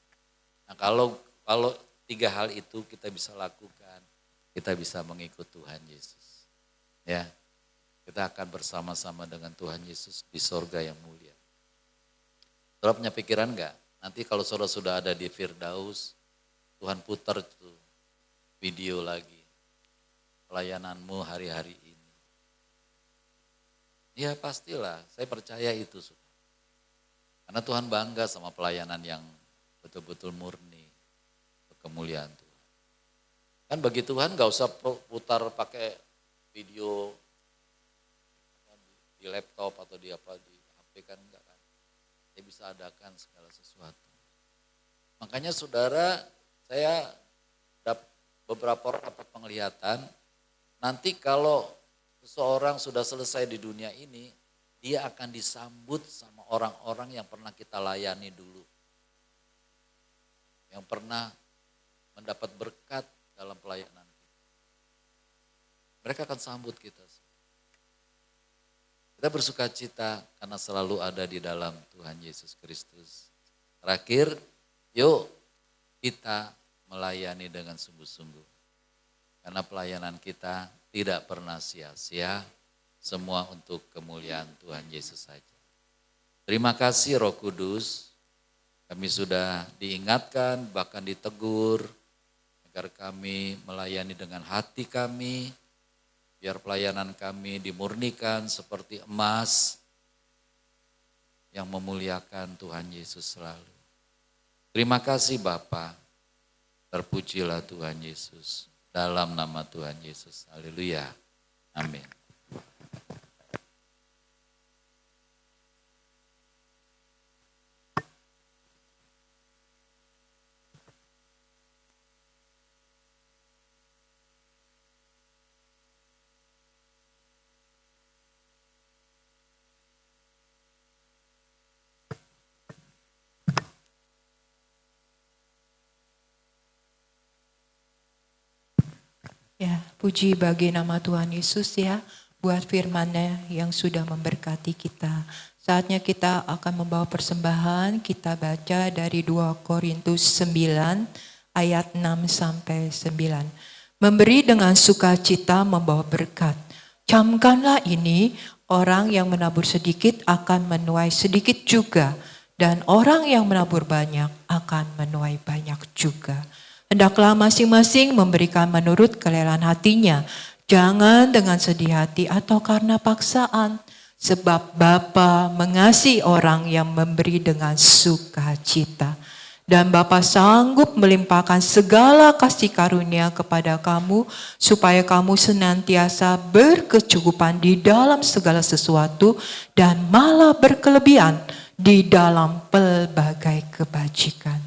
Nah kalau 3 hal itu kita bisa lakukan, kita bisa mengikut Tuhan Yesus. Ya, kita akan bersama-sama dengan Tuhan Yesus di sorga yang mulia. Saudara punya pikiran enggak? Nanti kalau saudara sudah ada di Firdaus, Tuhan putar itu video lagi. Pelayananmu hari-hari ini. Ya pastilah, saya percaya itu. Karena Tuhan bangga sama pelayanan yang betul-betul murni. Kemuliaan Tuhan. Kan bagi Tuhan gak usah putar pakai video di laptop atau di HP kan enggak kan. Dia bisa adakan segala sesuatu. Makanya saudara, saya beberapa orang dapat penglihatan, nanti kalau seseorang sudah selesai di dunia ini, dia akan disambut sama orang-orang yang pernah kita layani dulu. Yang pernah mendapat berkat dalam pelayanan kita. Mereka akan sambut kita. Kita bersuka cita karena selalu ada di dalam Tuhan Yesus Kristus. Terakhir, yuk kita melayani dengan sungguh-sungguh. Karena pelayanan kita tidak pernah sia-sia, semua untuk kemuliaan Tuhan Yesus saja. Terima kasih Roh Kudus, kami sudah diingatkan, bahkan ditegur, agar kami melayani dengan hati kami, biar pelayanan kami dimurnikan seperti emas yang memuliakan Tuhan Yesus selalu. Terima kasih Bapa, terpujilah Tuhan Yesus, dalam nama Tuhan Yesus. Haleluya. Amin. Ya, puji bagi nama Tuhan Yesus ya, buat firman-Nya yang sudah memberkati kita. Saatnya kita akan membawa persembahan, kita baca dari 2 Korintus 9 ayat 6 sampai 9. Memberi dengan sukacita membawa berkat. Camkanlah ini, orang yang menabur sedikit akan menuai sedikit juga, dan orang yang menabur banyak akan menuai banyak juga. Hendaklah masing-masing memberikan menurut kelelaan hatinya, jangan dengan sedih hati atau karena paksaan, sebab Bapa mengasihi orang yang memberi dengan sukacita. Dan Bapa sanggup melimpahkan segala kasih karunia kepada kamu, supaya kamu senantiasa berkecukupan di dalam segala sesuatu, dan malah berkelebihan di dalam pelbagai kebajikan.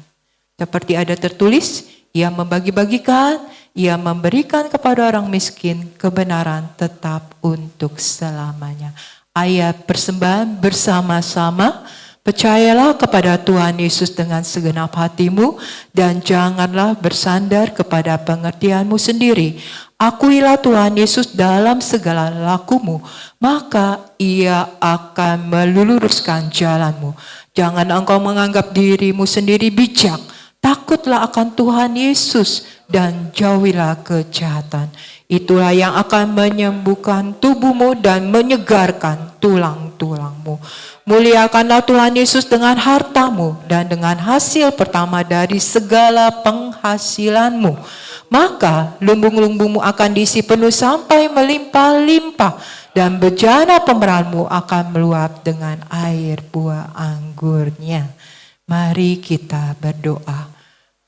Seperti ada tertulis, Ia membagi-bagikan, Ia memberikan kepada orang miskin kebenaran tetap untuk selamanya. Ayat persembahan bersama-sama. Percayalah kepada Tuhan Yesus dengan segenap hatimu dan janganlah bersandar kepada pengertianmu sendiri. Akuilah Tuhan Yesus dalam segala lakumu, maka Ia akan meluruskan jalanmu. Jangan engkau menganggap dirimu sendiri bijak. Takutlah akan Tuhan Yesus dan jauhilah kejahatan. Itulah yang akan menyembuhkan tubuhmu dan menyegarkan tulang-tulangmu. Muliakanlah Tuhan Yesus dengan hartamu dan dengan hasil pertama dari segala penghasilanmu. Maka lumbung-lumbungmu akan diisi penuh sampai melimpah-limpah, dan bejana pemeraanmu akan meluap dengan air buah anggurnya. Mari kita berdoa.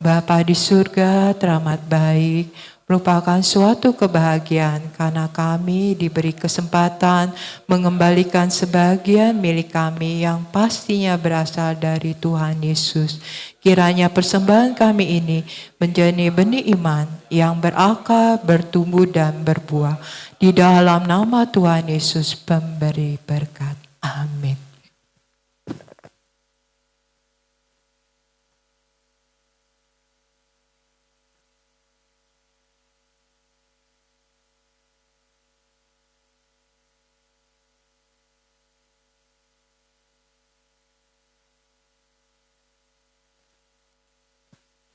Bapa di surga, teramat baik, merupakan suatu kebahagiaan karena kami diberi kesempatan mengembalikan sebagian milik kami yang pastinya berasal dari Tuhan Yesus. Kiranya persembahan kami ini menjadi benih iman yang berakar, bertumbuh dan berbuah. Di dalam nama Tuhan Yesus pemberi berkat. Amin.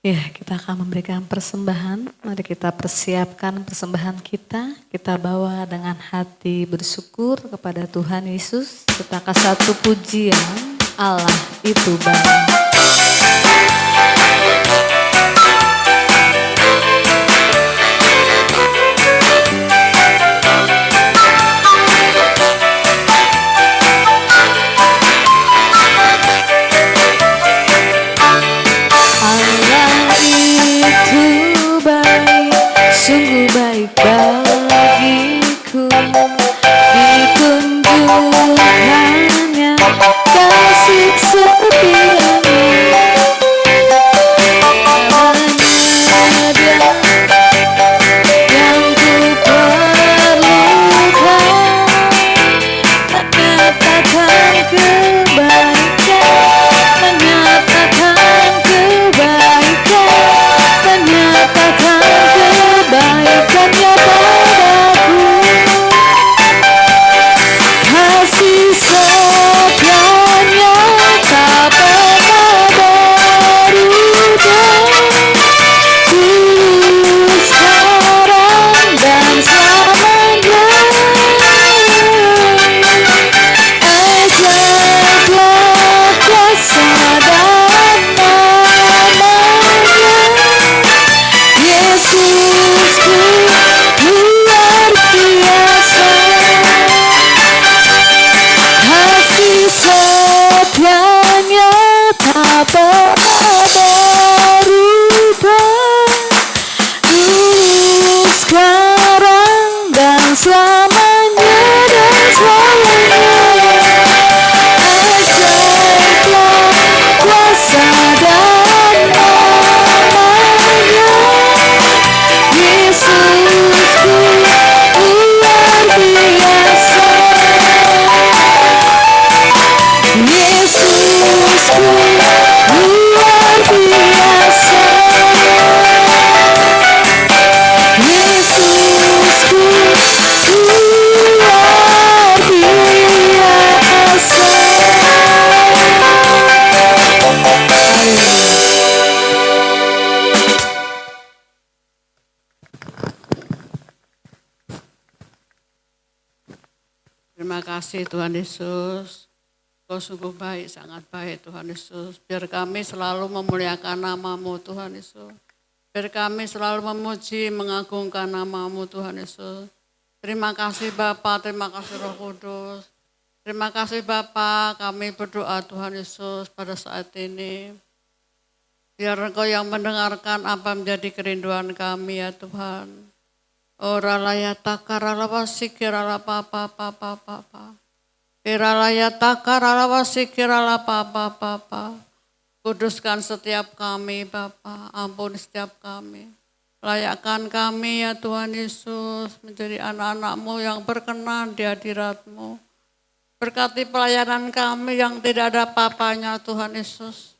Ya, kita akan memberikan persembahan. Mari kita persiapkan persembahan kita. Kita bawa dengan hati bersyukur kepada Tuhan Yesus. Serta satu pujian, Allah itu baik. Sungguh baik bagiku, ditunjukkannya kasih setianya. kasih Tuhan Yesus. Kau sungguh baik, sangat baik Tuhan Yesus. Biar kami selalu memuliakan nama-Mu Tuhan Yesus. Biar kami selalu memuji, mengagungkan nama-Mu Tuhan Yesus. Terima kasih Bapa, terima kasih Roh Kudus. Terima kasih Bapa, kami berdoa Tuhan Yesus pada saat ini. Biar Engkau yang mendengarkan apa menjadi kerinduan kami ya Tuhan. Oralaya takarala wasikirala papa papa papa. Kiralaya takarala wasikirala papa papa. Kuduskan setiap kami Bapa, ampuni setiap kami. Layakkan kami ya Tuhan Yesus menjadi anak-anak-Mu yang berkenan di hadirat-Mu. Berkati pelayanan kami yang tidak ada apa-apanya Tuhan Yesus.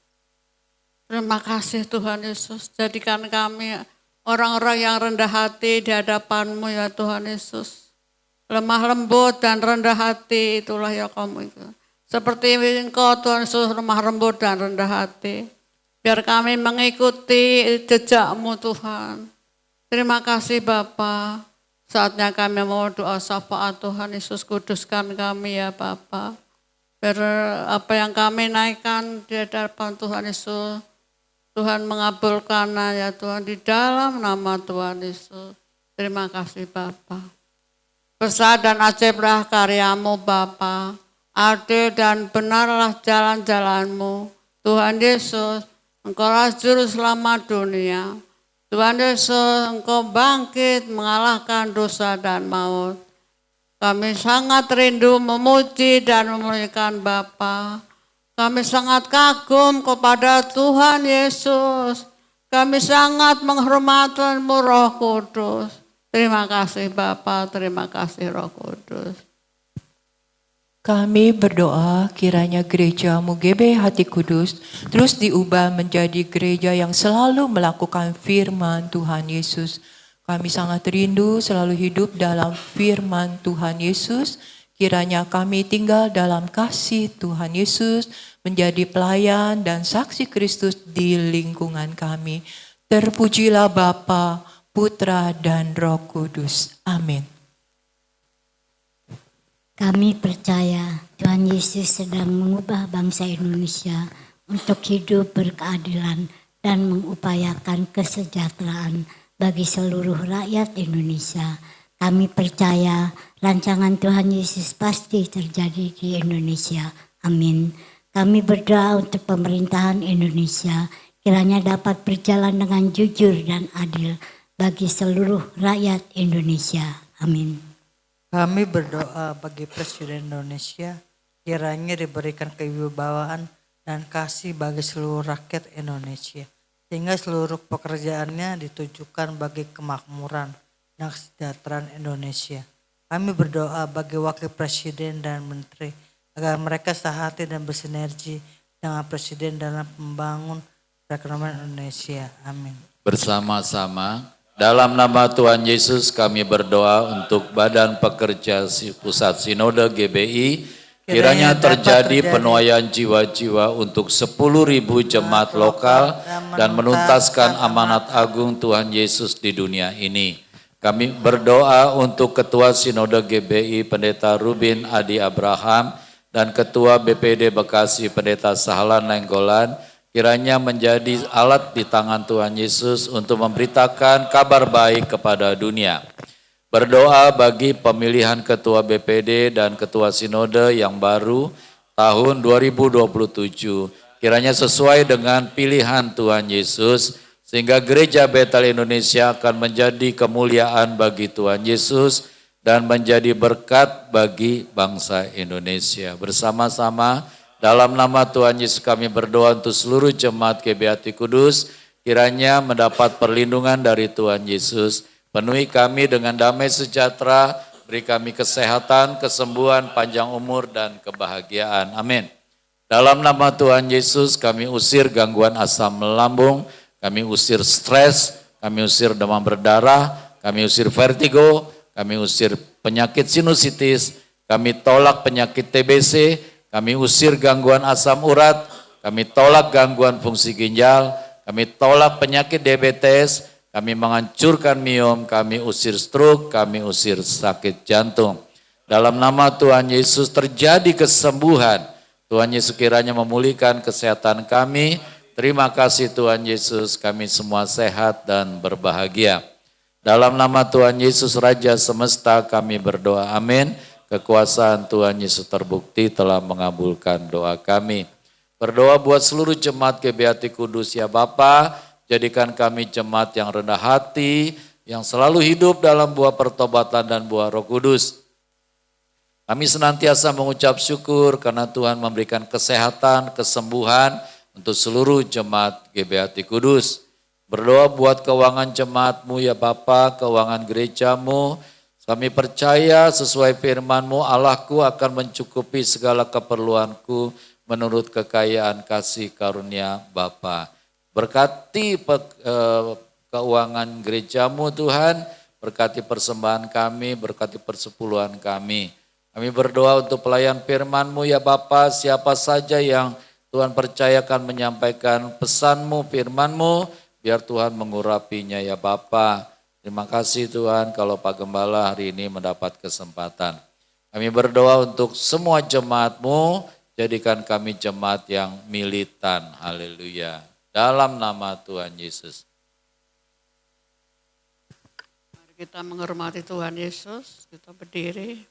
Terima kasih Tuhan Yesus. Jadikan kami orang-orang yang rendah hati di hadapan-Mu ya Tuhan Yesus. Lemah lembut dan rendah hati itulah ya kamu itu. Seperti Engkau Tuhan Yesus lemah lembut dan rendah hati. Biar kami mengikuti jejak-Mu Tuhan. Terima kasih Bapa. Saatnya kami mau doa syafaat Tuhan Yesus, kuduskan kami ya Bapa. Biar apa yang kami naikkan di hadapan Tuhan Yesus, Tuhan mengabulkan ya Tuhan di dalam nama Tuhan Yesus. Terima kasih Bapa. Besar dan ajaiblah karya-Mu Bapa. Adil dan benarlah jalan-jalan-Mu. Tuhan Yesus, Engkaulah juru selamat dunia. Tuhan Yesus, Engkau bangkit mengalahkan dosa dan maut. Kami sangat rindu memuji dan memuliakan Bapa. Kami sangat kagum kepada Tuhan Yesus. Kami sangat menghormati-Mu Roh Kudus. Terima kasih Bapa, terima kasih Roh Kudus. Kami berdoa kiranya gereja-Mu GB Hati Kudus terus diubah menjadi gereja yang selalu melakukan firman Tuhan Yesus. Kami sangat rindu selalu hidup dalam firman Tuhan Yesus. Kiranya kami tinggal dalam kasih Tuhan Yesus, menjadi pelayan dan saksi Kristus di lingkungan kami. Terpujilah Bapa, Putra dan Roh Kudus. Amin. Kami percaya Tuhan Yesus sedang mengubah bangsa Indonesia untuk hidup berkeadilan dan mengupayakan kesejahteraan bagi seluruh rakyat Indonesia. Kami percaya rancangan Tuhan Yesus pasti terjadi di Indonesia. Amin. Kami berdoa untuk pemerintahan Indonesia kiranya dapat berjalan dengan jujur dan adil bagi seluruh rakyat Indonesia. Amin. Kami berdoa bagi Presiden Indonesia, kiranya diberikan kewibawaan dan kasih bagi seluruh rakyat Indonesia, sehingga seluruh pekerjaannya ditujukan bagi kemakmuran dan kesejahteraan Indonesia. Kami berdoa bagi Wakil Presiden dan Menteri, agar mereka sehati dan bersinergi dengan Presiden dalam membangun perekonomian Indonesia. Amin. Bersama-sama. Dalam nama Tuhan Yesus kami berdoa untuk Badan Pekerja Pusat Sinode GBI, kiranya terjadi penuaian jiwa-jiwa untuk 10.000 jemaat lokal dan menuntaskan amanat agung Tuhan Yesus di dunia ini. Kami berdoa untuk Ketua Sinode GBI Pendeta Rubin Adi Abraham dan Ketua BPD Bekasi Pendeta Sahlan Nainggolan, kiranya menjadi alat di tangan Tuhan Yesus untuk memberitakan kabar baik kepada dunia. Berdoa bagi pemilihan Ketua BPD dan Ketua Sinode yang baru tahun 2027. Kiranya sesuai dengan pilihan Tuhan Yesus, sehingga Gereja Betel Indonesia akan menjadi kemuliaan bagi Tuhan Yesus dan menjadi berkat bagi bangsa Indonesia. Bersama-sama dalam nama Tuhan Yesus kami berdoa untuk seluruh jemaat GB Hati Kudus, kiranya mendapat perlindungan dari Tuhan Yesus. Penuhi kami dengan damai sejahtera, beri kami kesehatan, kesembuhan, panjang umur, dan kebahagiaan. Amin. Dalam nama Tuhan Yesus kami usir gangguan asam lambung, kami usir stres, kami usir demam berdarah, kami usir vertigo, kami usir penyakit sinusitis, kami tolak penyakit TBC, kami usir gangguan asam urat, kami tolak gangguan fungsi ginjal, kami tolak penyakit diabetes, kami menghancurkan miom, kami usir stroke, kami usir sakit jantung. Dalam nama Tuhan Yesus terjadi kesembuhan. Tuhan Yesus kiranya memulihkan kesehatan kami. Terima kasih Tuhan Yesus, kami semua sehat dan berbahagia. Dalam nama Tuhan Yesus Raja Semesta kami berdoa, amin. Kekuasaan Tuhan Yesus terbukti telah mengabulkan doa kami. Berdoa buat seluruh jemaat GBHT Kudus ya Bapa, jadikan kami jemaat yang rendah hati, yang selalu hidup dalam buah pertobatan dan buah Roh Kudus. Kami senantiasa mengucap syukur karena Tuhan memberikan kesehatan, kesembuhan untuk seluruh jemaat GBHT Kudus. Berdoa buat keuangan jemaat-Mu ya Bapa, keuangan gereja-Mu. Kami percaya sesuai firman-Mu, Allahku akan mencukupi segala keperluanku menurut kekayaan kasih karunia Bapa. Berkati keuangan gereja-Mu Tuhan, berkati persembahan kami, berkati persepuluhan kami. Kami berdoa untuk pelayan firman-Mu ya Bapa, siapa saja yang Tuhan percayakan menyampaikan pesan-Mu, firman-Mu, biar Tuhan mengurapinya ya Bapa. Terima kasih Tuhan kalau Pak Gembala hari ini mendapat kesempatan. Kami berdoa untuk semua jemaat-Mu, jadikan kami jemaat yang militan. Haleluya. Dalam nama Tuhan Yesus. Mari kita menghormati Tuhan Yesus, kita berdiri.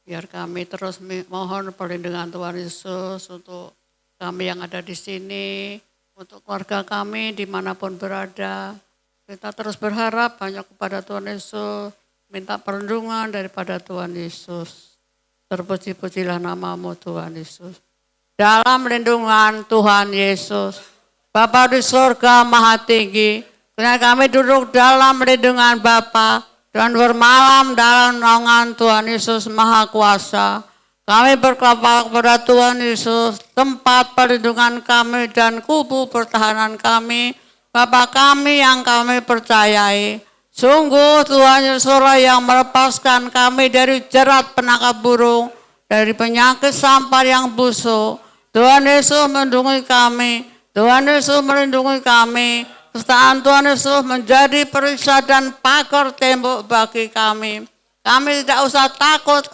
Biar kami terus mohon perlindungan Tuhan Yesus untuk kami yang ada di sini, untuk keluarga kami dimanapun berada. Kita terus berharap banyak kepada Tuhan Yesus, minta perlindungan daripada Tuhan Yesus. Terpuji-pujilah nama-Mu Tuhan Yesus. Dalam lindungan Tuhan Yesus, Bapa di surga maha tinggi, karena kami duduk dalam lindungan Bapa dan bermalam dalam naungan Tuhan Yesus maha kuasa. Kami berkelapa kepada Tuhan Yesus, tempat perlindungan kami dan kubu pertahanan kami, Bapa kami yang kami percayai. Sungguh Tuhan Yesus yang melepaskan kami dari jerat penangkap burung, dari penyakit sampar yang busuk. Tuhan Yesus melindungi kami, Tuhan Yesus melindungi kami. Kesetiaan Tuhan Yesus menjadi perisai dan pagar tembok bagi kami. Kami tidak usah takut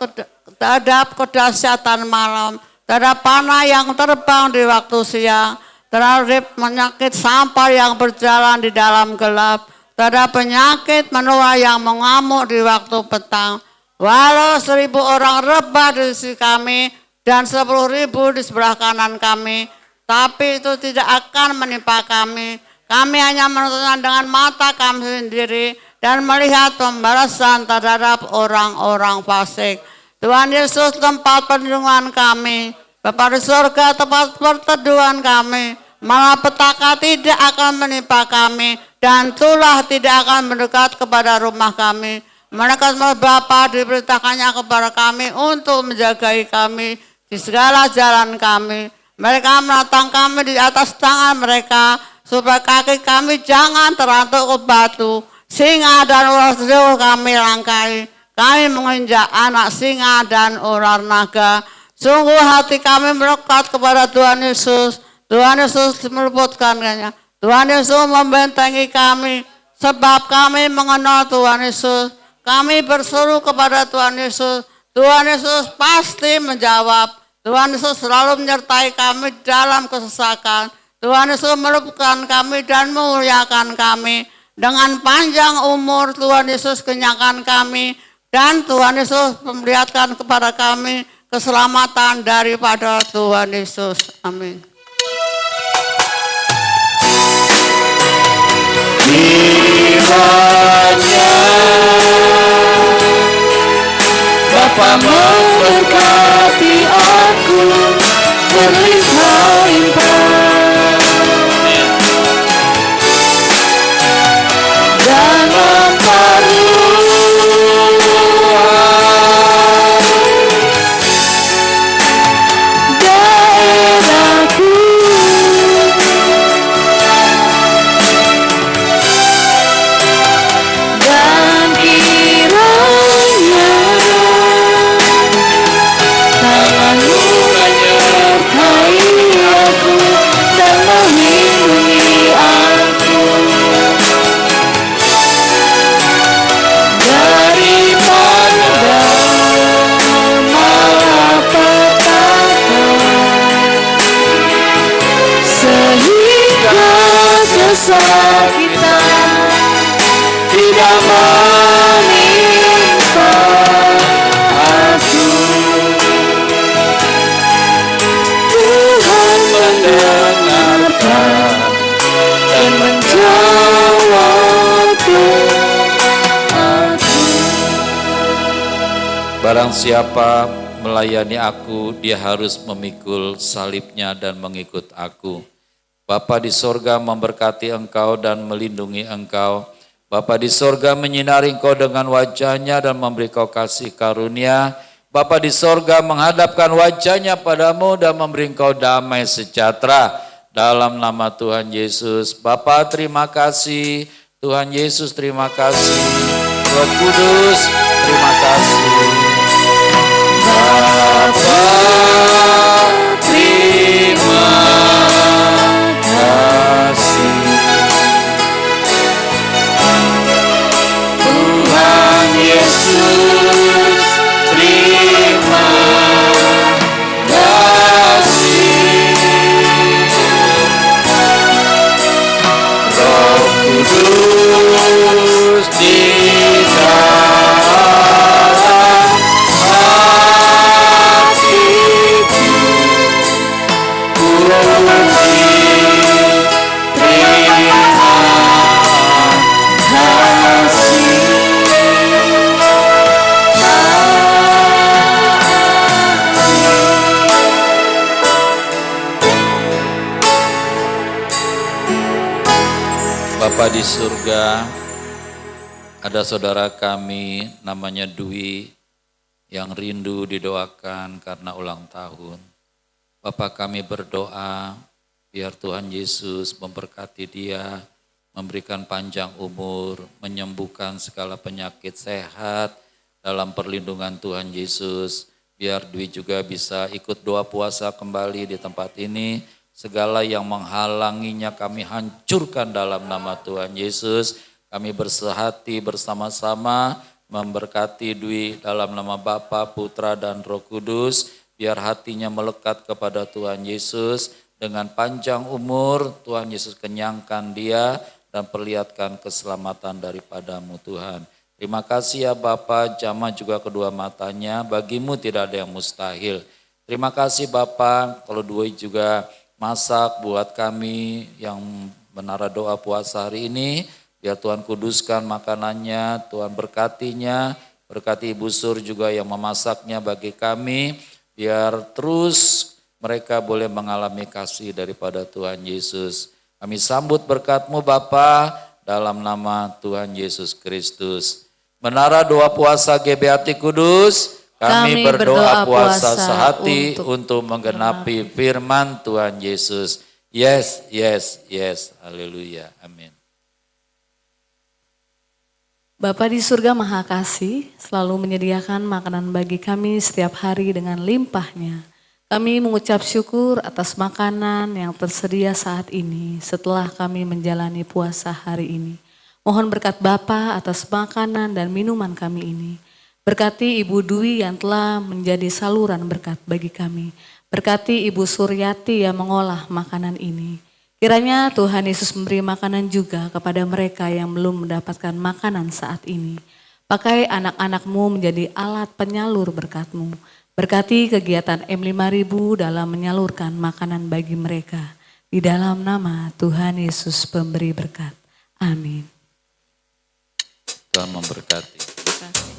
terhadap kedahsyatan malam, terhadap panah yang terbang di waktu siang, terhadap penyakit sampar yang berjalan di dalam gelap, terhadap penyakit menular yang mengamuk di waktu petang. Walau 1.000 orang rebah di sisi kami dan 10.000 di sebelah kanan kami, tapi itu tidak akan menimpa kami. Kami hanya menonton dengan mata kami sendiri dan melihat pembalasan terhadap orang-orang fasik. Tuhan Yesus tempat perlindungan kami, Bapa di surga tempat perteduhan kami, malapetaka tidak akan menimpa kami dan tulah tidak akan mendekat kepada rumah kami. Malaikat Bapa diberitakannya kepada kami untuk menjagai kami di segala jalan kami. Mereka menatang kami di atas tangan mereka supaya kaki kami jangan terantuk ke batu. Singa dan ular sedul kami langkai. Kami menginjak anak singa dan ular naga. Sungguh hati kami melekat kepada Tuhan Yesus. Tuhan Yesus meluputkannya. Tuhan Yesus membentengi kami. Sebab kami mengenal Tuhan Yesus. Kami berseru kepada Tuhan Yesus. Tuhan Yesus pasti menjawab. Tuhan Yesus selalu menyertai kami dalam kesesakan. Tuhan Yesus meluputkan kami dan memuliakan kami. Dengan panjang umur Tuhan Yesus kenyangkan kami. Dan Tuhan Yesus memperlihatkan kepada kami keselamatan daripada Tuhan Yesus. Amin. Kiranya Bapa memberkati aku berlimpah-limpah dalam perluan daerahku. Dan kiranya tangan-Mu menyertai aku dosa kita tidak menimpa aku. Tuhan mendengarkan dan menjawab doaku. Barang siapa melayani aku, dia harus memikul salibnya dan mengikut aku. Bapa di sorga memberkati engkau dan melindungi engkau. Bapa di sorga menyinari engkau dengan wajahnya dan memberi kau kasih karunia. Bapa di sorga menghadapkan wajahnya padamu dan memberi engkau damai sejahtera. Dalam nama Tuhan Yesus. Bapa terima kasih. Tuhan Yesus terima kasih. Roh Kudus terima kasih. Bapa terima kasih. Tuhan Yesus terima kasih. Roh Kudus di dalam hatiku, puji terima kasih. Bapa di surga, ada saudara kami namanya Dwi yang rindu didoakan karena ulang tahun. Bapa kami berdoa biar Tuhan Yesus memberkati dia, memberikan panjang umur, menyembuhkan segala penyakit, sehat dalam perlindungan Tuhan Yesus. Biar Dwi juga bisa ikut doa puasa kembali di tempat ini. Segala yang menghalanginya kami hancurkan dalam nama Tuhan Yesus. Kami bersehati bersama-sama memberkati Dwi dalam nama Bapa, Putra, dan Roh Kudus. Biar hatinya melekat kepada Tuhan Yesus. Dengan panjang umur, Tuhan Yesus kenyangkan dia dan perlihatkan keselamatan daripadamu Tuhan. Terima kasih ya Bapa, jamah juga kedua matanya, bagimu tidak ada yang mustahil. Terima kasih Bapa, kalau Dwi juga masak buat kami yang menara doa puasa hari ini. Biar Tuhan kuduskan makanannya, Tuhan berkatinya, berkati Ibu Sur juga yang memasaknya bagi kami. Biar terus mereka boleh mengalami kasih daripada Tuhan Yesus. Kami sambut berkat-Mu Bapa dalam nama Tuhan Yesus Kristus. Menara doa puasa GBHT Kudus, kami berdoa puasa sehati untuk menggenapi firman Tuhan Yesus. Yes, yes, yes. Haleluya. Amin. Bapa di surga Maha Kasih selalu menyediakan makanan bagi kami setiap hari dengan limpahnya. Kami mengucap syukur atas makanan yang tersedia saat ini setelah kami menjalani puasa hari ini. Mohon berkat Bapa atas makanan dan minuman kami ini. Berkati Ibu Dwi yang telah menjadi saluran berkat bagi kami. Berkati Ibu Suryati yang mengolah makanan ini. Kiranya Tuhan Yesus memberi makanan juga kepada mereka yang belum mendapatkan makanan saat ini. Pakai anak-anak-Mu menjadi alat penyalur berkat-Mu. Berkati kegiatan M5000 dalam menyalurkan makanan bagi mereka. Di dalam nama Tuhan Yesus pemberi berkat. Amin. Tuhan memberkati. Terima kasih.